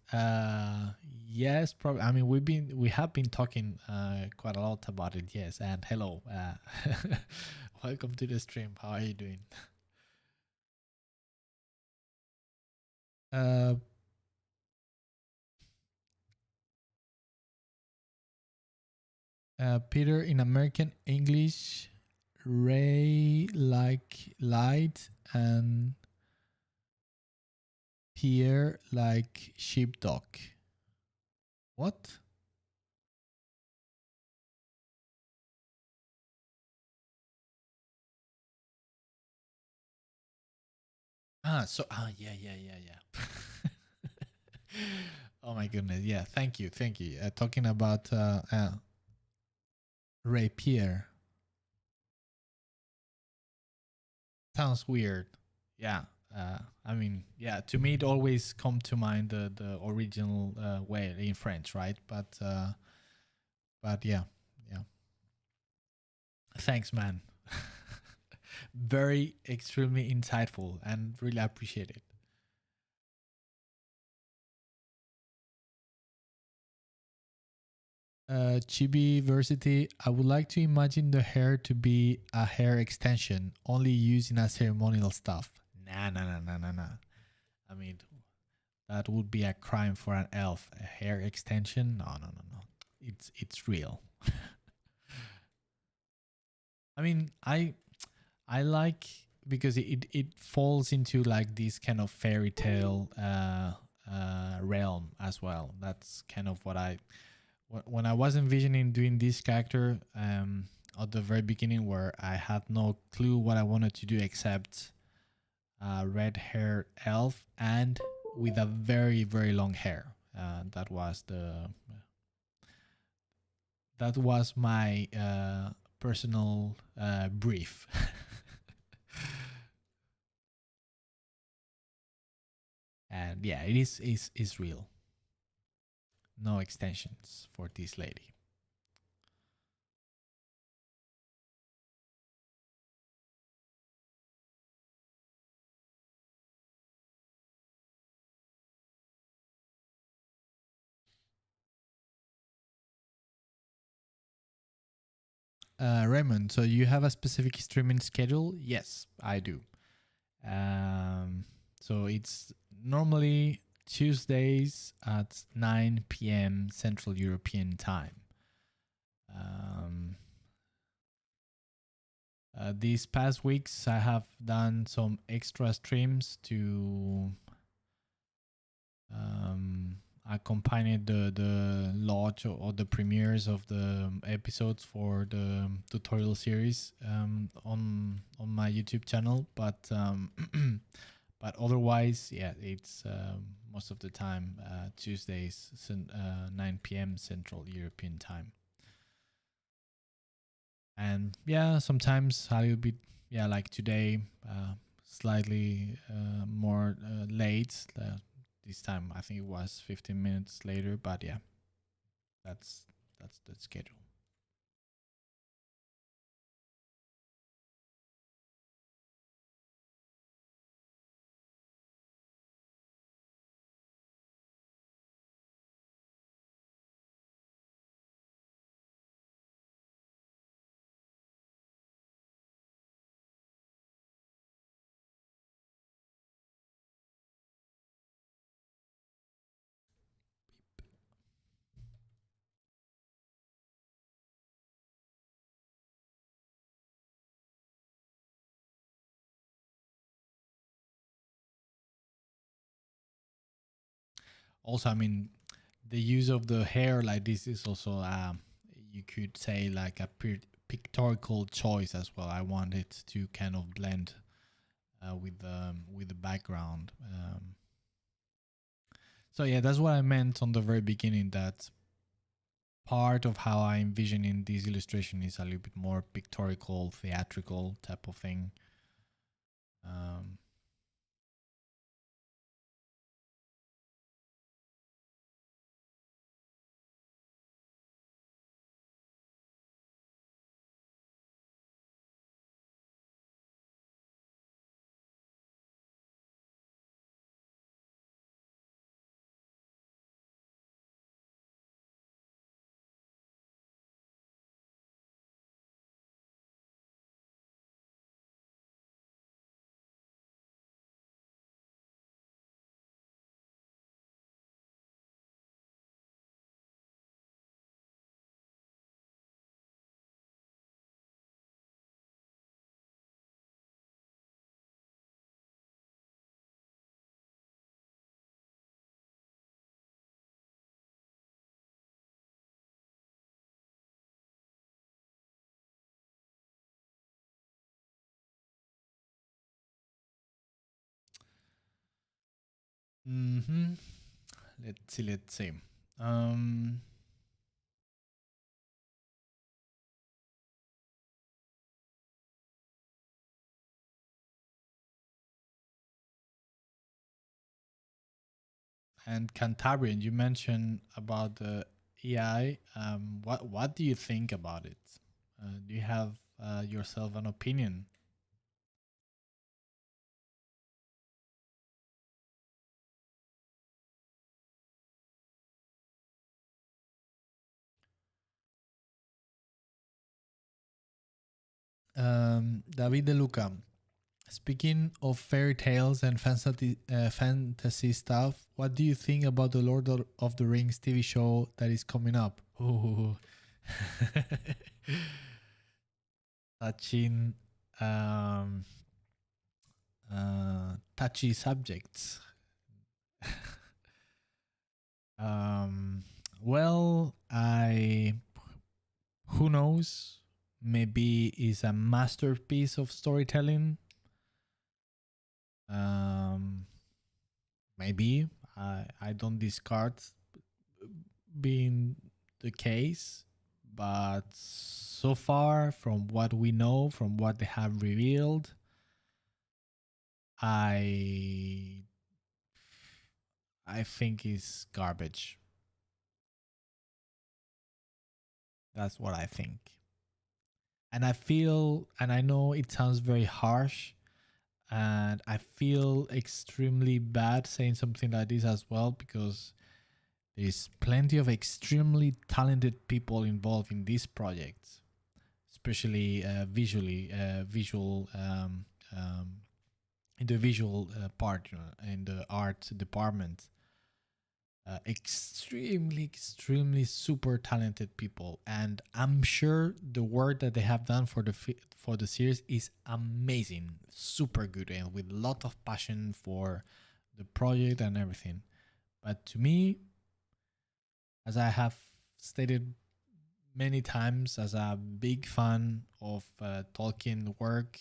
Yes, probably. I mean, we have been talking quite a lot about it. Yes, and hello, welcome to the stream. How are you doing? Uh, Peter, in American English, Ray like light and Pierre like sheepdog. What? Yeah. Oh my goodness. Yeah, thank you. Thank you. Talking about Ray Pierre. Sounds weird. Yeah. I mean, yeah, to me it always come to mind the original way in French, right? But yeah. Yeah. Thanks, man. Very extremely insightful and really appreciate it. Chibi Versity, I would like to imagine the hair to be a hair extension, only used in a ceremonial stuff. Nah. I mean, that would be a crime for an elf. A hair extension? No. It's real. I mean, I like because it falls into like this kind of fairy tale realm as well. That's kind of what when I was envisioning doing this character at the very beginning, where I had no clue what I wanted to do except red haired elf and with a very long hair. That was my personal brief. And yeah, it is real. No extensions for this lady. Raymond, so you have a specific streaming schedule? Yes, I do. So it's normally Tuesdays at 9 p.m. Central European Time. Um, these past weeks, I have done some extra streams to accompany the launch or the premieres of the episodes for the tutorial series on my YouTube channel. But but otherwise, yeah, it's most of the time Tuesdays, 9 p.m. Central European Time. And yeah, sometimes a little bit, yeah, like today, slightly more late. This time, I think it was 15 minutes later, but yeah, that's the schedule. Also, I mean, the use of the hair like this is also, you could say, like a pictorial choice as well. I want it to kind of blend with the background. So yeah, that's what I meant on the very beginning. That part of how I envision in this illustration is a little bit more pictorial, theatrical type of thing. Um, hmm Let's see. Let's see. Um, and Cantabrian, you mentioned about the AI. What do you think about it? Do you have yourself an opinion? David De Luca. Speaking of fairy tales and fantasy stuff, what do you think about the Lord of the Rings TV show that is coming up? Ooh. Touching um, touchy subjects. um, well, I who knows? Maybe is a masterpiece of storytelling. Um, Maybe I don't discard being the case, but so far, from what we know, from what they have revealed, I I think is garbage. That's what I think. And I feel, and I know it sounds very harsh, and I feel extremely bad saying something like this as well, because there's plenty of extremely talented people involved in these projects, especially visual, in the visual part, in the art department. Extremely super talented people, and I'm sure the work that they have done for the series is amazing, super good, and with a lot of passion for the project and everything. But to me, as I have stated many times, as a big fan of Tolkien work,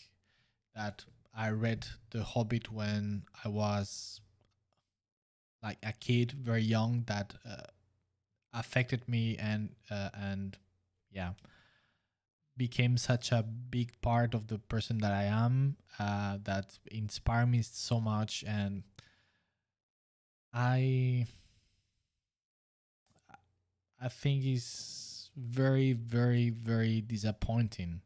that I read The Hobbit when I was like a kid, very young, that affected me, and yeah, became such a big part of the person that I am, that inspired me so much. And I I think is very disappointing,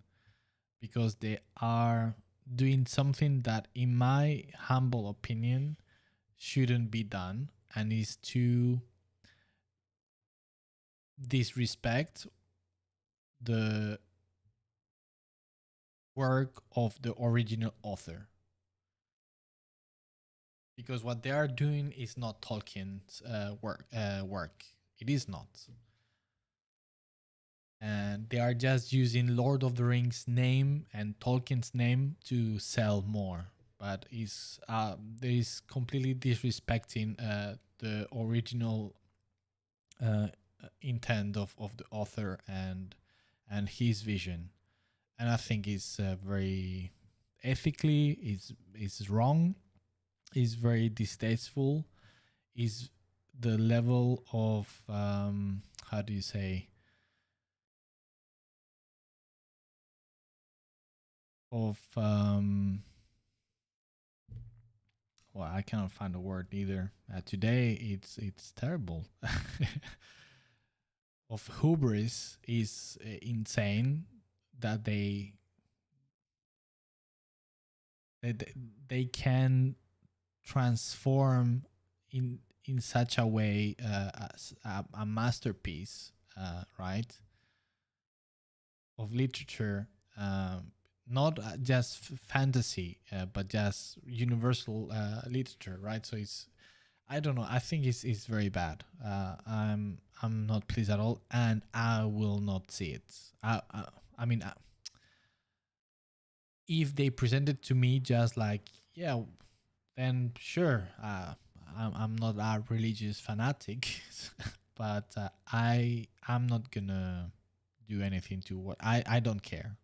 because they are doing something that, in my humble opinion, shouldn't be done, and is to disrespect the work of the original author. Because what they are doing is not Tolkien's work. It is not, and they are just using Lord of the Rings name and Tolkien's name to sell more. But is there is completely disrespecting the original intent of the author and his vision. And I think it's very ethically is wrong, is very distasteful, is the level of how do you say, of well, I cannot find a word either. Today it's terrible. Of hubris is insane that they they can transform in such a way as a masterpiece, right, of literature, not just fantasy, but just universal literature, right? So it's, I don't know. I think it's very bad. I'm not pleased at all, and I will not see it. I mean, if they present it to me just like, yeah, then sure. I'm not a religious fanatic, but I'm not gonna do anything to what I don't care.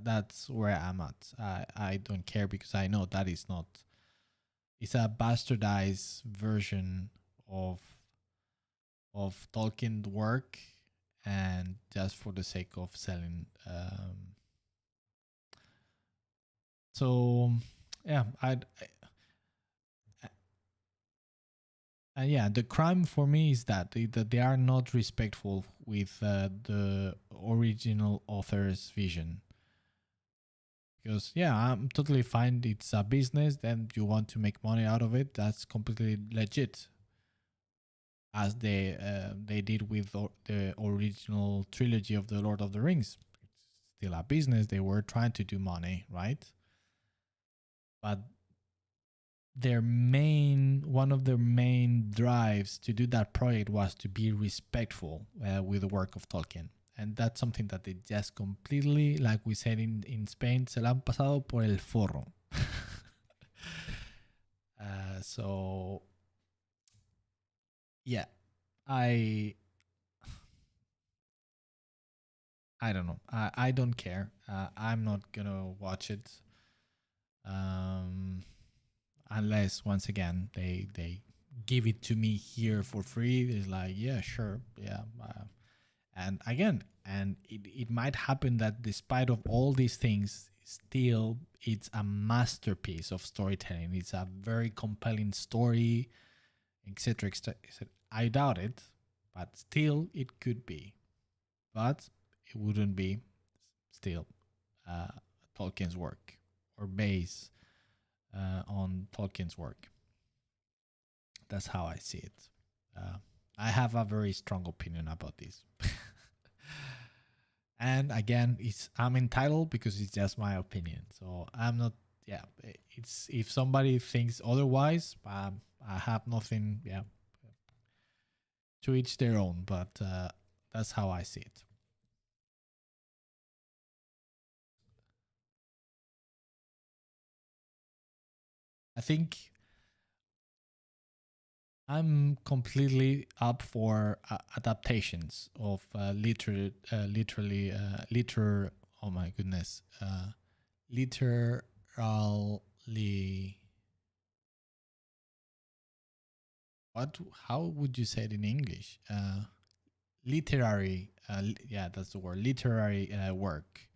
That's where I'm at. I don't care because I know that is not. It's a bastardized version of Tolkien work, and just for the sake of selling. So yeah, yeah, the crime for me is that that they are not respectful with the original author's vision. Because yeah, I'm totally fine. It's a business. Then you want to make money out of it. That's completely legit, as they did with the original trilogy of the Lord of the Rings. It's still a business. They were trying to do money, right? But one of their main drives to do that project was to be respectful with the work of Tolkien. And that's something that they just completely, like we said in Spain, se la han pasado por el forro. So yeah, I I don't know. I don't care. I'm not gonna watch it, um, unless once again they give it to me here for free. It's like, yeah, sure, yeah. And again, and it might happen that despite of all these things, still it's a masterpiece of storytelling. It's a very compelling story, etc. etc. I doubt it, but still it could be. But it wouldn't be still uh, Tolkien's work, or based on Tolkien's work. That's how I see it. Uh, I have a very strong opinion about this. And again, I'm entitled because it's just my opinion. So I'm not. Yeah, it's, if somebody thinks otherwise, I have nothing. Yeah, to each their own. But that's how I see it. I think I'm completely up for adaptations of liter. Oh my goodness, literally. What? How would you say it in English? Literary. Yeah, that's the word. Literary work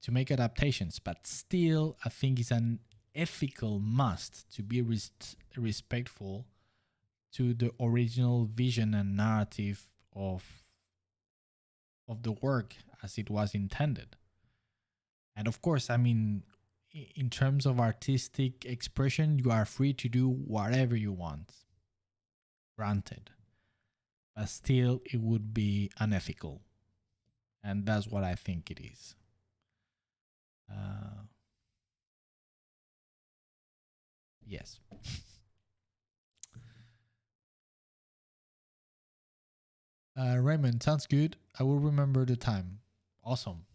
to make adaptations, but still, I think it's an ethical must to be respectful to the original vision and narrative of the work as it was intended. And of course, I mean, in terms of artistic expression, you are free to do whatever you want, granted, but still it would be unethical, and that's what I think it is. uh, yes. Raymond, sounds good. I will remember the time. Awesome.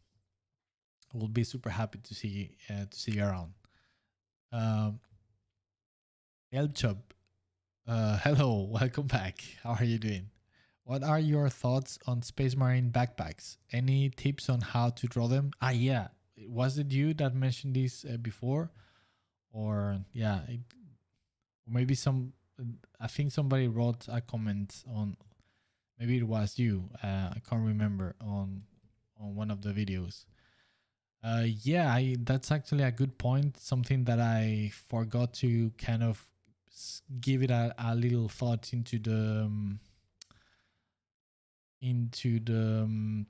I will be super happy to see you around. um, Elchub, Hello, welcome back. How are you doing? What are your thoughts on Space Marine backpacks? Any tips on how to draw them? Ah, yeah. Was it you that mentioned this before? Or, yeah, maybe I think somebody wrote a comment on, maybe it was you. I can't remember on one of the videos. Yeah, that's actually a good point. Something that I forgot to kind of give it a little thought into the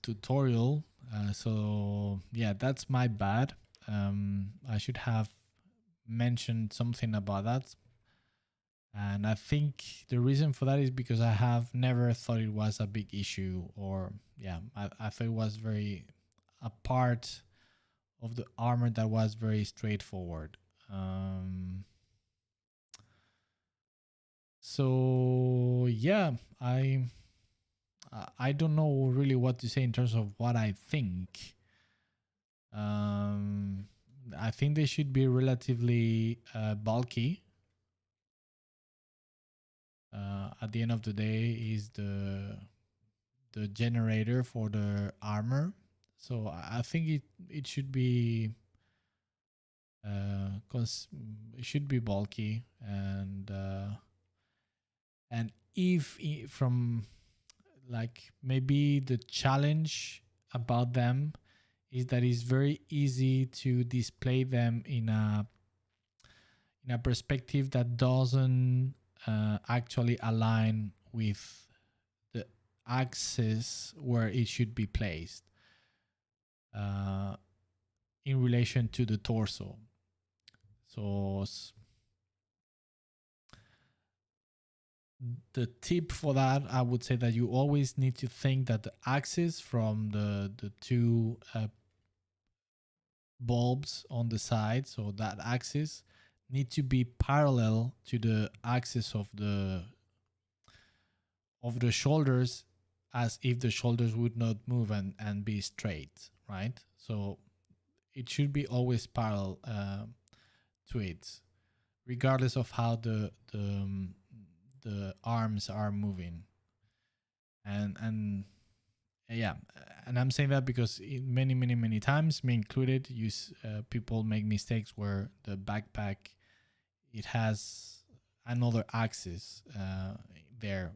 tutorial. So yeah, that's my bad. I should have mentioned something about that. And I think the reason for that is because I have never thought it was a big issue, or yeah, I thought it was very a part of the armor that was very straightforward. Um, so yeah, I don't know really what to say in terms of what I think. Um, I think they should be relatively bulky. At the end of the day, is the generator for the armor. So I think it should be it should be bulky, and if from like maybe the challenge about them is that it's very easy to display them in a perspective that doesn't actually align with the axis where it should be placed uh, in relation to the torso. So the tip for that, I would say that you always need to think that the axis from the two bulbs on the side, so that axis need to be parallel to the axis of the shoulders, as if the shoulders would not move and be straight, right? So it should be always parallel to it, regardless of how the arms are moving. And yeah, and I'm saying that because many times, me included, people make mistakes where the backpack, it has another axis there,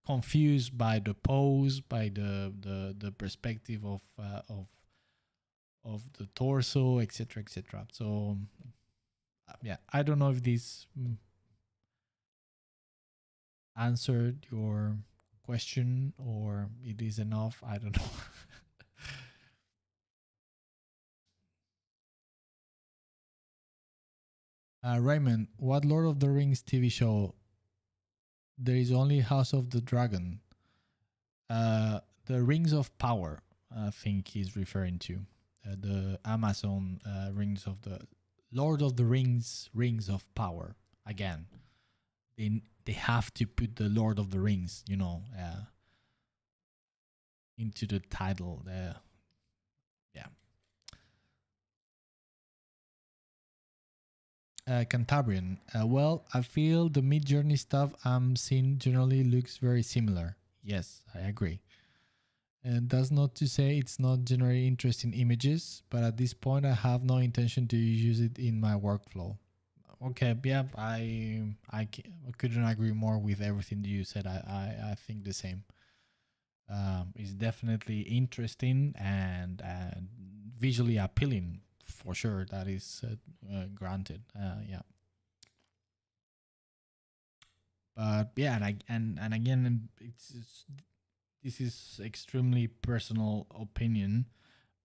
confused by the pose, by the perspective of the torso, etc., etc. So yeah, I don't know if this answered your question or it is enough. I don't know. Raymond, what Lord of the Rings TV show? There is only House of the Dragon. The Rings of Power, I think he's referring to. The Amazon Rings of the Lord of the Rings of Power. Again, they have to put the Lord of the Rings, into the title. Yeah. Cantabrian. Well, I feel the Mid Journey stuff I'm seeing generally looks very similar. Yes, I agree. And that's not to say it's not generally interesting images, but at this point, I have no intention to use it in my workflow. Okay, yeah, I couldn't agree more with everything you said. I think the same. It's definitely interesting and visually appealing for sure. That is granted. Yeah, but yeah, and again, this is extremely personal opinion,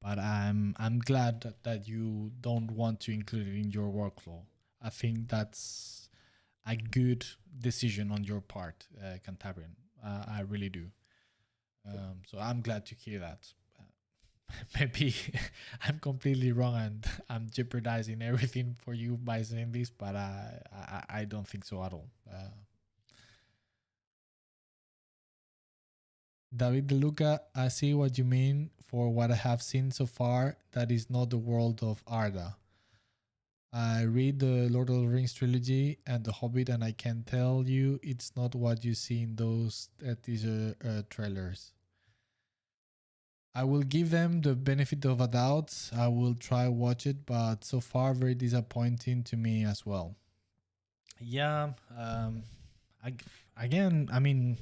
but I'm glad that you don't want to include it in your workflow. I think that's a good decision on your part, Cantabrian. I really do. So I'm glad to hear that. Maybe I'm completely wrong and I'm jeopardizing everything for you by saying this, but I don't think so at all. David De Luca, I see what you mean. For what I have seen so far, that is not the world of Arda. I read the Lord of the Rings trilogy and The Hobbit, and I can tell you it's not what you see in those teaser trailers. I will give them the benefit of a doubt. I will try watch it, but so far very disappointing to me as well. Yeah. I, again, I mean,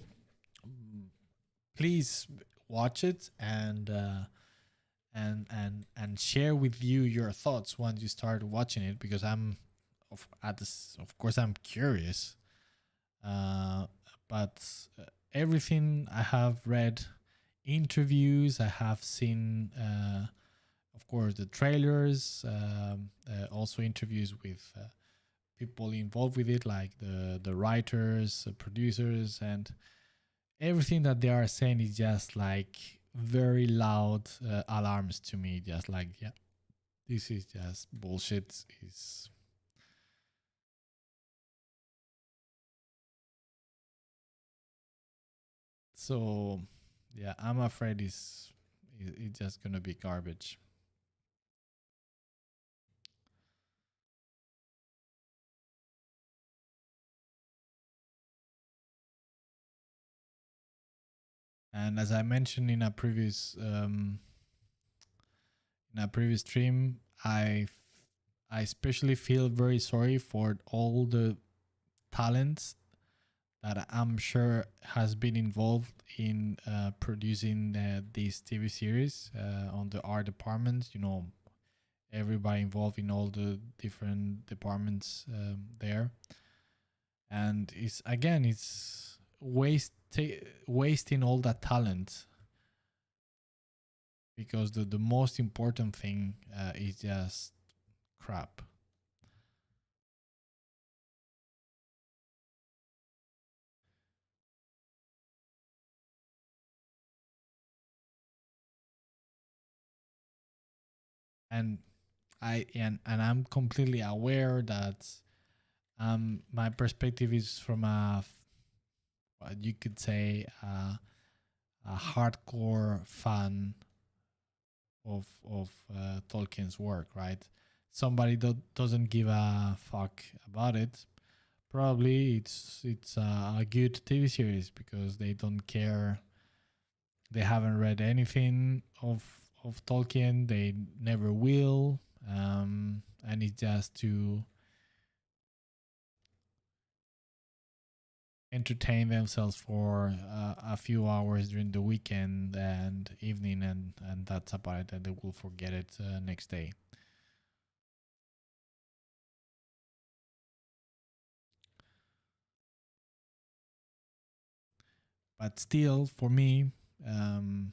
please watch it and share with you your thoughts once you start watching it, because of course I'm curious. Uh, but everything I have read, interviews, I have seen, of course, the trailers, also interviews with people involved with it, like the writers, producers, and everything that they are saying is just like very loud alarms to me. Just like, yeah, this is just bullshit. Is so, yeah, I'm afraid it's just gonna be garbage. And as I mentioned in a previous stream, I especially feel very sorry for all the talents that I'm sure has been involved in producing this TV series on the art department. You know, everybody involved in all the different departments there, and it's wasting all that talent, because the most important thing is just crap. And and I'm completely aware that my perspective is from what you could say a hardcore fan of Tolkien's work, right? Somebody that doesn't give a fuck about it. Probably it's a good TV series because they don't care. They haven't read anything of Tolkien. They never will, and it's just to entertain themselves for a few hours during the weekend and evening, and that's about it. And they will forget it next day. But still, for me, um,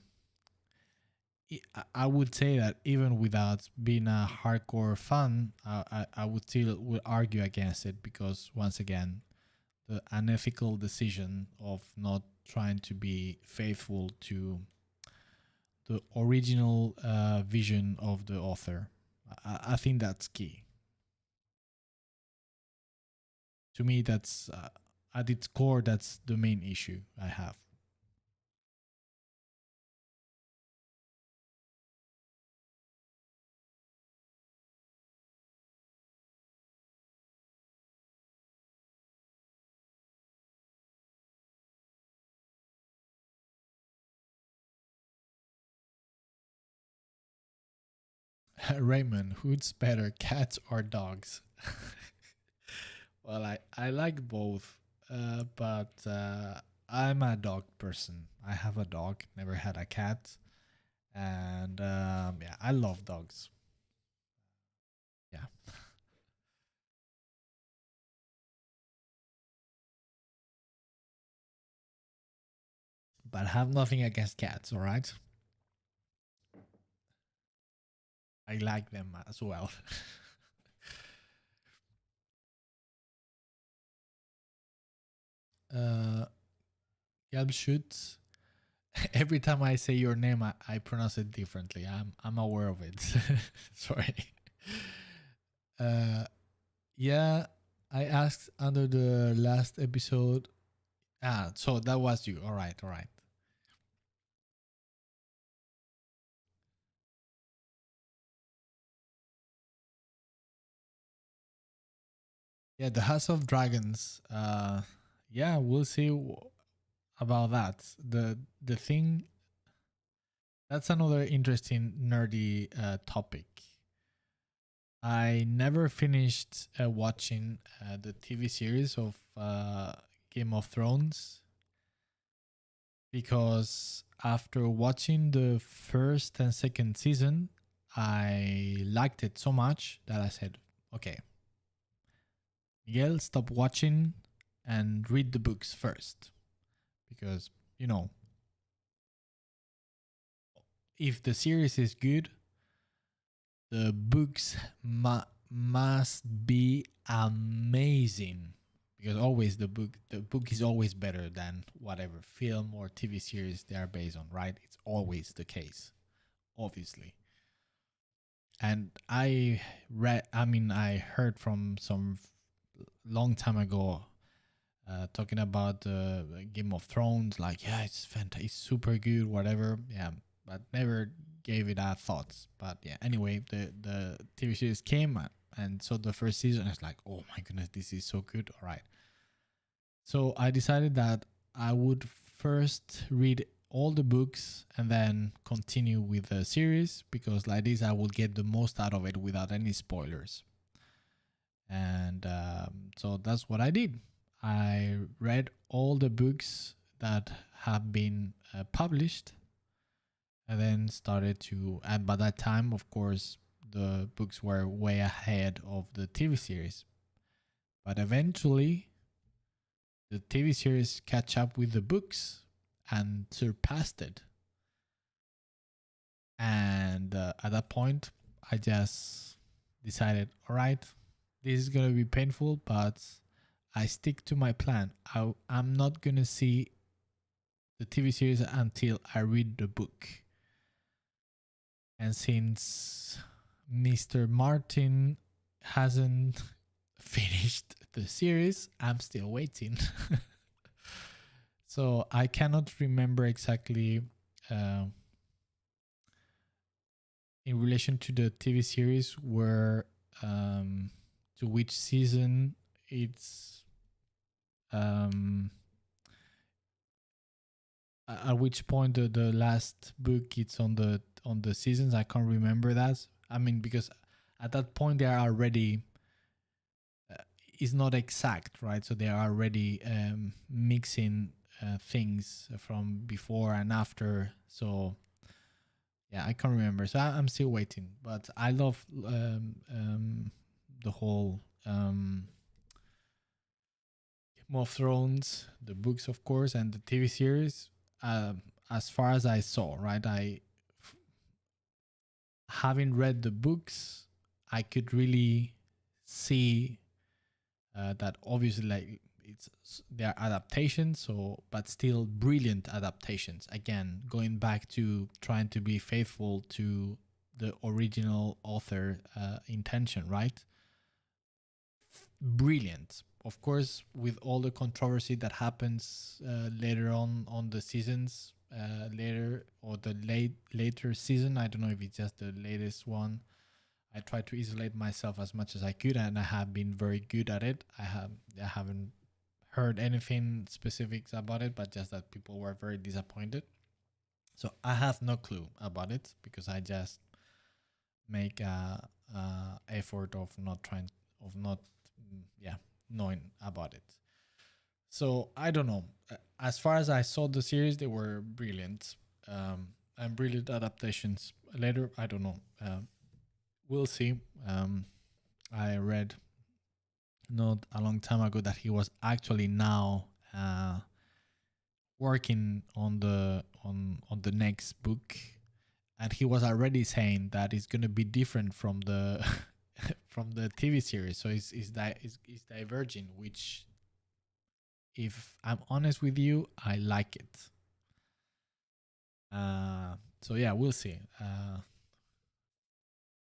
I would say that even without being a hardcore fan, I would still would argue against it, because once again, the unethical decision of not trying to be faithful to the original vision of the author. I think that's key. To me, that's at its core, that's the main issue I have. Raymond, who's better, cats or dogs? Well, I like both, but I'm a dog person. I have a dog, never had a cat, and yeah, I love dogs. Yeah, but I have nothing against cats. All right, I like them as well. uh, Gelbschutz. Every time I say your name, I pronounce it differently. I'm aware of it. Sorry. Uh, yeah, I asked under the last episode. Ah, so that was you. All right, all right. Yeah, the House of Dragons. Yeah, we'll see about that. The thing that's another interesting nerdy topic. I never finished watching the TV series of Game of Thrones because after watching the first and second season, I liked it so much that I said, okay, Miguel, stop watching and read the books first. Because, you know, if the series is good, the books must be amazing. Because always the book is always better than whatever film or TV series they are based on, right? It's always the case, obviously. And I heard from some long time ago talking about Game of Thrones, like, yeah, it's fantastic, it's super good, whatever. Yeah, but never gave it a thoughts. But yeah, anyway, the TV series came and so the first season, I was like, oh my goodness, this is so good. All right. So I decided that I would first read all the books and then continue with the series because like this I will get the most out of it without any spoilers. And so that's what I did. I read all the books that have been published and then started to, and by that time, of course, the books were way ahead of the TV series. But eventually, the TV series catch up with the books and surpassed it. And at that point, I just decided, all right, this is going to be painful, but I stick to my plan. I'm not going to see the TV series until I read the book. And since Mr. Martin hasn't finished the series, I'm still waiting. So I cannot remember exactly uh, in relation to the TV series where to which season it's um, at which point the last book it's on the seasons. I can't remember that. I mean, because at that point they are already it's not exact, right? So they are already mixing things from before and after. So yeah, I can't remember. So I'm still waiting, but I love the whole Game of Thrones, the books, of course, and the TV series. As far as I saw, right, having read the books, I could really see that obviously like they are adaptations, so but still brilliant adaptations. Again, going back to trying to be faithful to the original author intention, right? Brilliant. Of course, with all the controversy that happens later on the seasons, later or the later season. I don't know if it's just the latest one. I try to isolate myself as much as I could, and I have been very good at it. I haven't heard anything specifics about it, but just that people were very disappointed. So I have no clue about it because I just make a effort of not trying of not yeah knowing about it. So I don't know. As far as I saw the series, they were brilliant, and brilliant adaptations. Later, I don't know. We'll see. I read not a long time ago that he was actually now working on the next book, and he was already saying that it's going to be different from the from the TV series. So it's diverging, which, if I'm honest with you, I like it. So yeah, we'll see.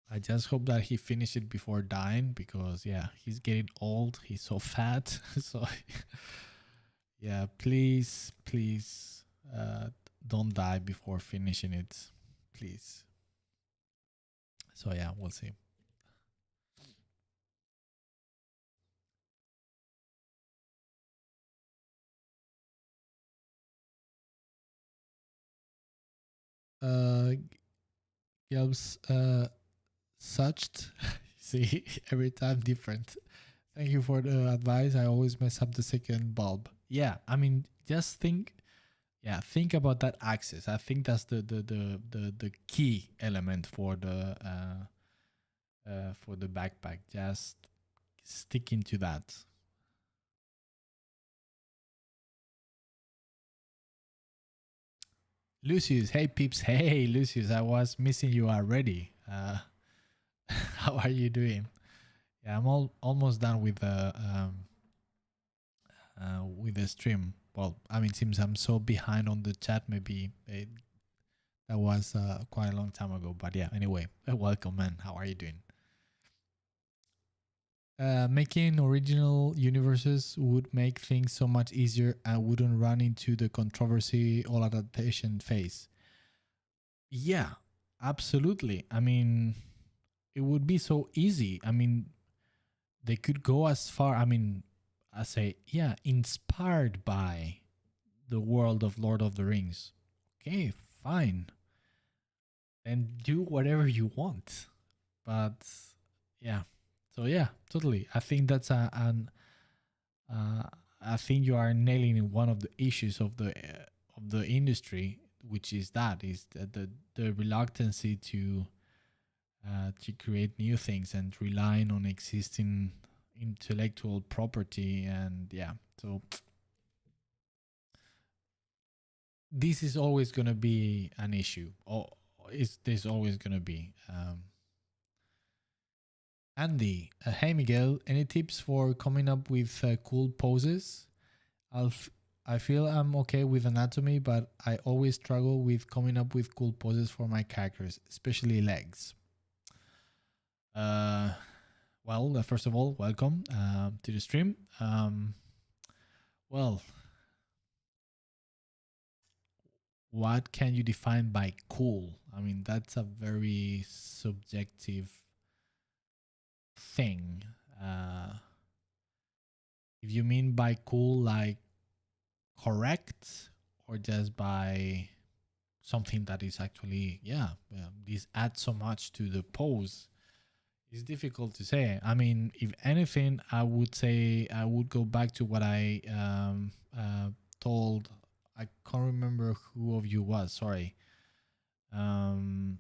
I just hope that he finishes it before dying because yeah, he's getting old. He's so fat. So yeah, please, please, don't die before finishing it, please. So yeah, we'll see. Uh, Gelb's suched. See, every time different. Thank you for the advice. I always mess up the second bulb. Yeah, I mean, just think. Yeah, think about that axis. I think that's the key element for the backpack. Just sticking to that. Lucius, hey peeps, hey Lucius, I was missing you already. How are you doing? Yeah, I'm almost done with the stream. Well, I mean, since I'm so behind on the chat, maybe that was quite a long time ago. But yeah, anyway, welcome, man. How are you doing? Making original universes would make things so much easier and wouldn't run into the controversy or adaptation phase. Yeah, absolutely. I mean, it would be so easy. I mean, they could go as far. I mean, I say, yeah, inspired by the world of Lord of the Rings. Okay, fine. Then do whatever you want. But yeah, so yeah, totally. I think that's uh, I think you are nailing one of the issues of the industry, which is that is the reluctancy to create new things and relying on existing intellectual property. And yeah, so this is always going to be an issue, or is this always going to be Andy, hey Miguel, any tips for coming up with cool poses? I'll f- I feel I'm okay with anatomy, but I always struggle with coming up with cool poses for my characters, especially legs. Uh, well, first of all, welcome to the stream. Well, what can you define by cool? I mean, that's a very subjective thing. Uh, if you mean by cool, like correct, or just by something that is actually, yeah, this adds so much to the pose. It's difficult to say. I mean, if anything, I would say I would go back to what I told. I can't remember who of you was. Sorry. Um,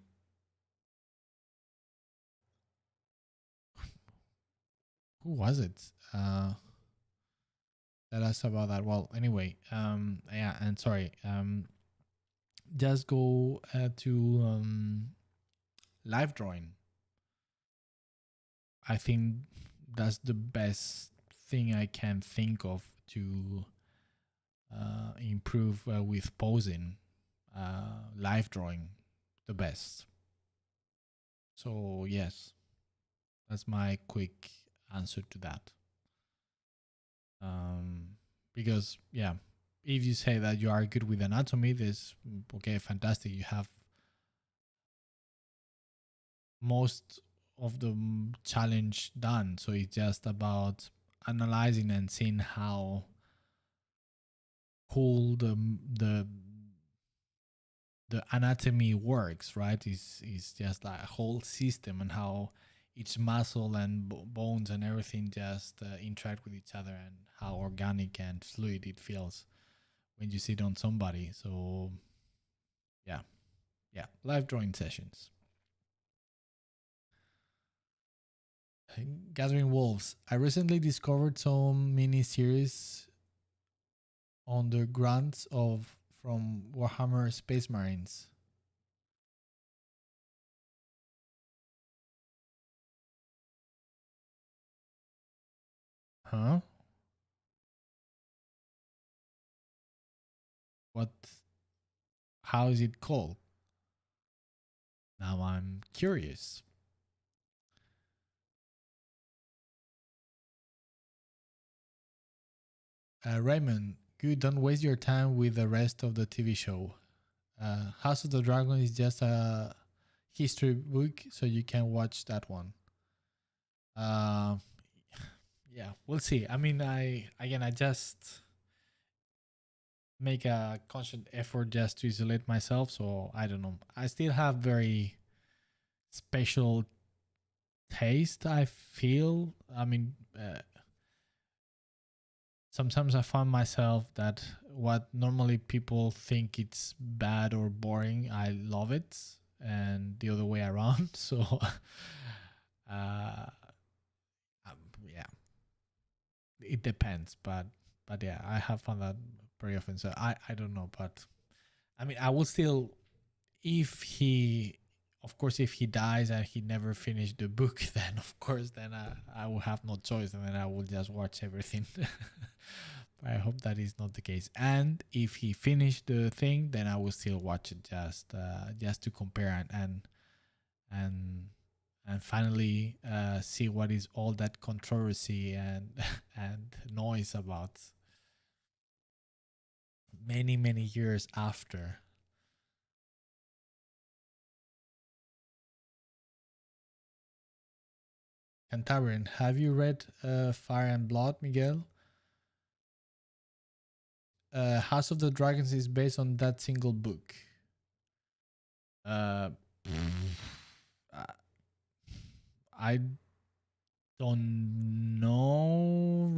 who was it? That asked about that. Well, anyway, yeah, and sorry. Just go to live drawing. I think that's the best thing I can think of to improve with posing. Live drawing, the best. So yes, that's my quick answer to that. Um, because yeah, if you say that you are good with anatomy, this okay, fantastic. You have most of the challenge done. So it's just about analyzing and seeing how cool the anatomy works, right? Is just like a whole system and how each muscle and bones and everything just interact with each other and how organic and fluid it feels when you sit on somebody. So yeah, yeah, live drawing sessions. Gathering Wolves. I recently discovered some mini series on the grants of from Warhammer Space Marines. Huh? What? How is it called? Now I'm curious. Raymond, good. Don't waste your time with the rest of the TV show. House of the Dragon is just a history book, so you can watch that one. Uh, yeah, we'll see. I mean, I just make a conscious effort just to isolate myself. So I don't know. I still have very special taste, I feel. I mean, sometimes I find myself that what normally people think it's bad or boring, I love it, and the other way around. So, uh, yeah, it depends, but yeah, I have found that very often. So I don't know, but I mean, I will still, if he, of course, if he dies and he never finished the book, then of course, then I will have no choice, and then I will just watch everything. But I hope that is not the case. And if he finished the thing, then I will still watch it just to compare and and finally see what is all that controversy and and noise about many years after. Cantabrian, have you read Fire and Blood, Miguel? House of the Dragons is based on that single book. Uh, I don't know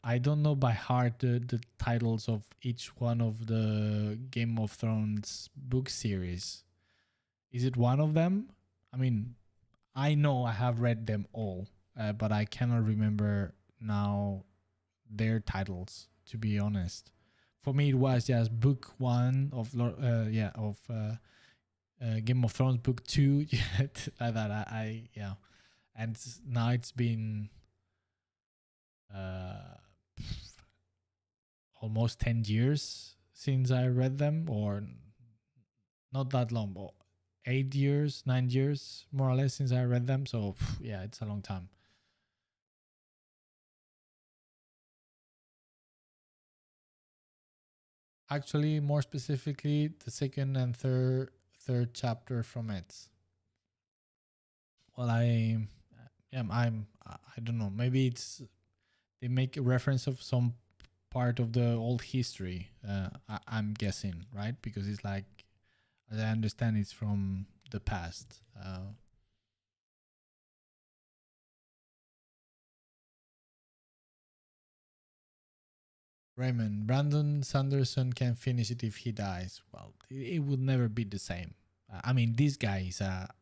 I don't know by heart the titles of each one of the Game of Thrones book series. Is it one of them? I mean, I know I have read them all, but I cannot remember now their titles. To be honest, for me it was just book one of Game of Thrones, book two, like that. I yeah, and now it's been uh, almost 10 years since I read them, or not that long, but 8 years, 9 years, more or less, since I read them. So yeah, it's a long time. Actually, more specifically, the second and third chapter from it. Well, I don't know. Maybe it's they make a reference of some part of the old history. I'm guessing, right? Because it's like, as I understand, it's from the past. Raymond, Brandon Sanderson can finish it if he dies. Well, it would never be the same. I mean, this guy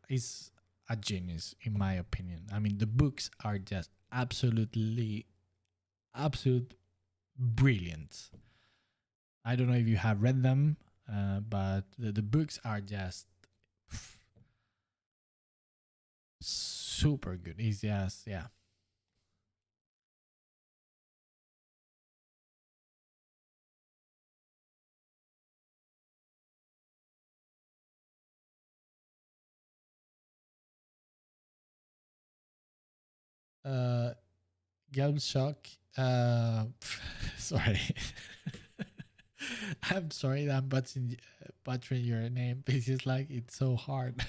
is a genius in my opinion. I mean, the books are just absolute brilliant. I don't know if you have read them, but the books are just super good. It's just yeah. Uh, Shock. Sorry. I'm sorry that I'm butchering your name. It's just like it's so hard.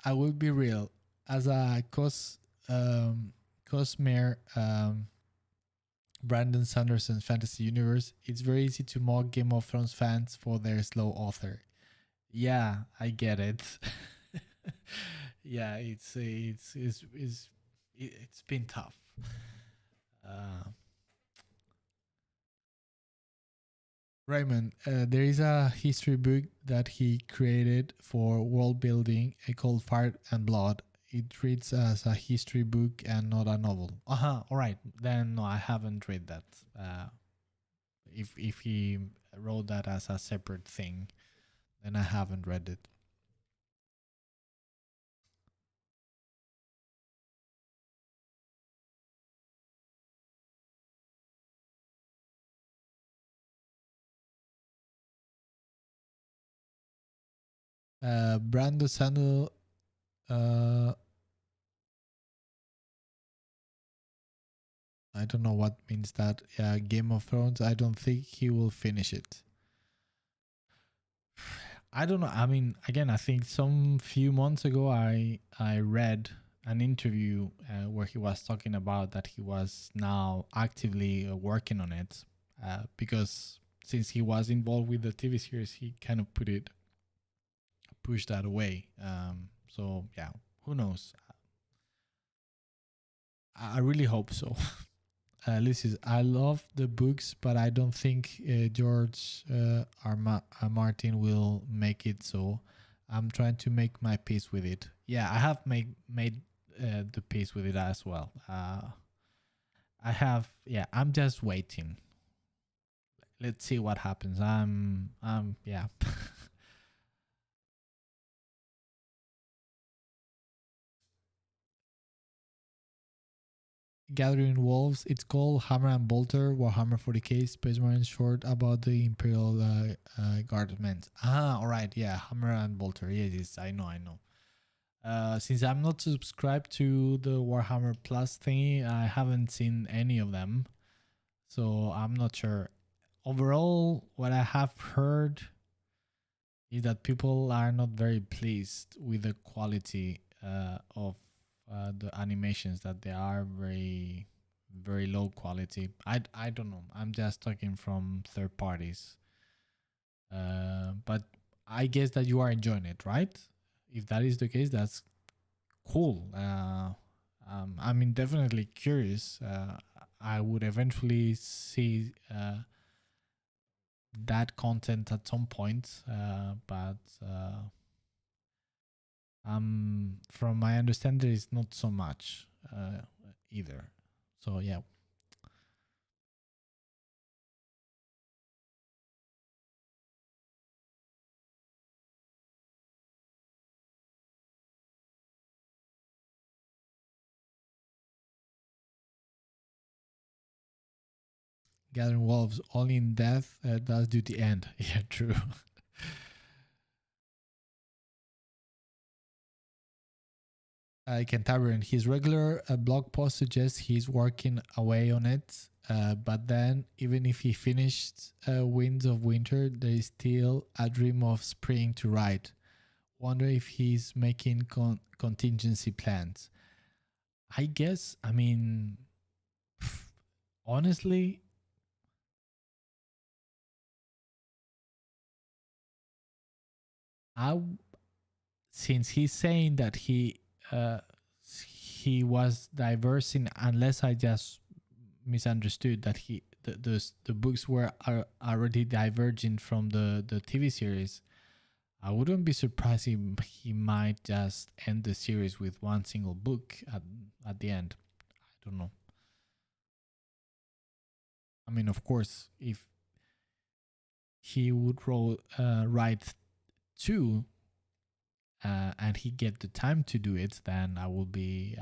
I will be real. As a Cosmere Brandon Sanderson's fantasy universe, it's very easy to mock Game of Thrones fans for their slow author. Yeah, I get it. Yeah, it's been tough. Uh, Raymond, there is a history book that he created for world building called Fire and Blood. It reads as a history book and not a novel. All right. Then no, I haven't read that. If he wrote that as a separate thing, then I haven't read it. Brando Sandel. Uh, I don't know what means that. Yeah, Game of Thrones. I don't think he will finish it. I don't know. I mean, again, I think some few months ago, I read an interview where he was talking about that he was now actively working on it. because since he was involved with the TV series, he kind of pushed that away. So yeah, who knows? I really hope so. Listen, I love the books, but I don't think George Martin will make it. So I'm trying to make my peace with it. Yeah, I have made the peace with it as well. I have. Yeah, I'm just waiting. Let's see what happens. Yeah. Gathering Wolves. It's called Hammer and Bolter, Warhammer 40k Space Marine short about the Imperial Guardsmen. All right, yeah, Hammer and Bolter. Yes, yes, I know, I know. Since I'm not subscribed to the Warhammer Plus thingy, I haven't seen any of them, so I'm not sure. Overall, what I have heard is that people are not very pleased with the quality of the animations, that they are very low quality. I don't know, I'm just talking from third parties, but I guess that you are enjoying it, right? If that is the case, that's cool. I mean, definitely curious. I would eventually see that content at some point, but from my understanding, there is not so much either. So yeah, Gathering Wolves only in death does do the end. Yeah, true. Cantabrian, his regular blog post suggests he's working away on it, but then even if he finished Winds of Winter, there is still a dream of spring to write. Wonder if he's making contingency plans. I guess, I mean, honestly, I since he's saying that he was diversing, unless I just misunderstood that the books were are already divergent from the TV series. I wouldn't be surprised if he might just end the series with one single book at the end. I don't know. I mean, of course, if he would write two, and he get the time to do it, then I will be.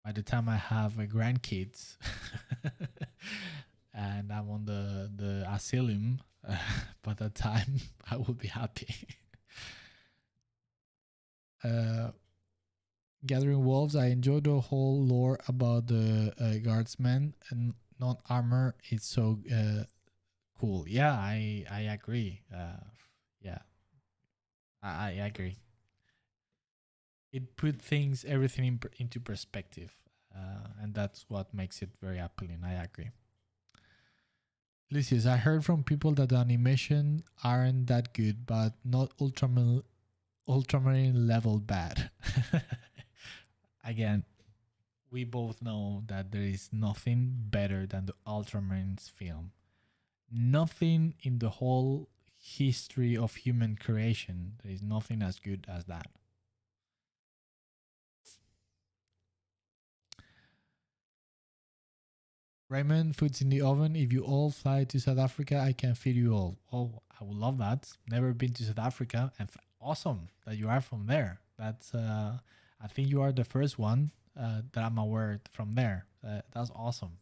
By the time I have grandkids, and I'm on the asylum, by that time I will be happy. uh, Gathering Wolves. I enjoy the whole lore about the guardsmen and non armor. It's so cool. Yeah, I agree. Yeah, I agree. It put things everything into perspective, and that's what makes it very appealing. I agree. Lucius, I heard from people that the animation aren't that good, but not Ultramarine level bad. Again, we both know that there is nothing better than the Ultramarines film. Nothing in the whole history of human creation. There is nothing as good as that. Raymond, food's in the oven. If you all fly to South Africa, I can feed you all. Oh, I would love that. Never been to South Africa, and awesome that you are from there. That's I think you are the first one that I'm aware from there. That's awesome.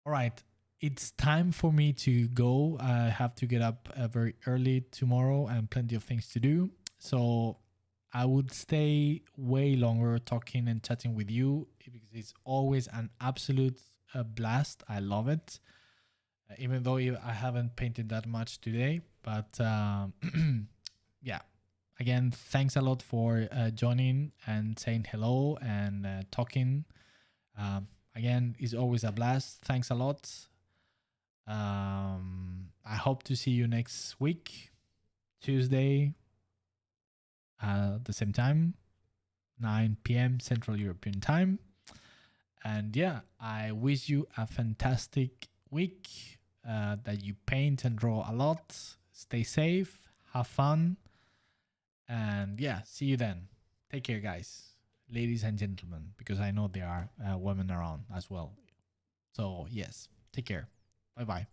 All right, it's time for me to go. I have to get up very early tomorrow and plenty of things to do. So I would stay way longer talking and chatting with you because it's always an absolute blast. I love it, even though I haven't painted that much today. But yeah, again, thanks a lot for joining and saying hello and talking. again, it's always a blast. Thanks a lot. I hope to see you next week, Tuesday, at the same time, 9 p.m. Central European Time. And yeah, I wish you a fantastic week, that you paint and draw a lot. Stay safe, have fun, and yeah, see you then. Take care, guys, ladies and gentlemen, because I know there are women around as well. So, yes, take care. Bye bye.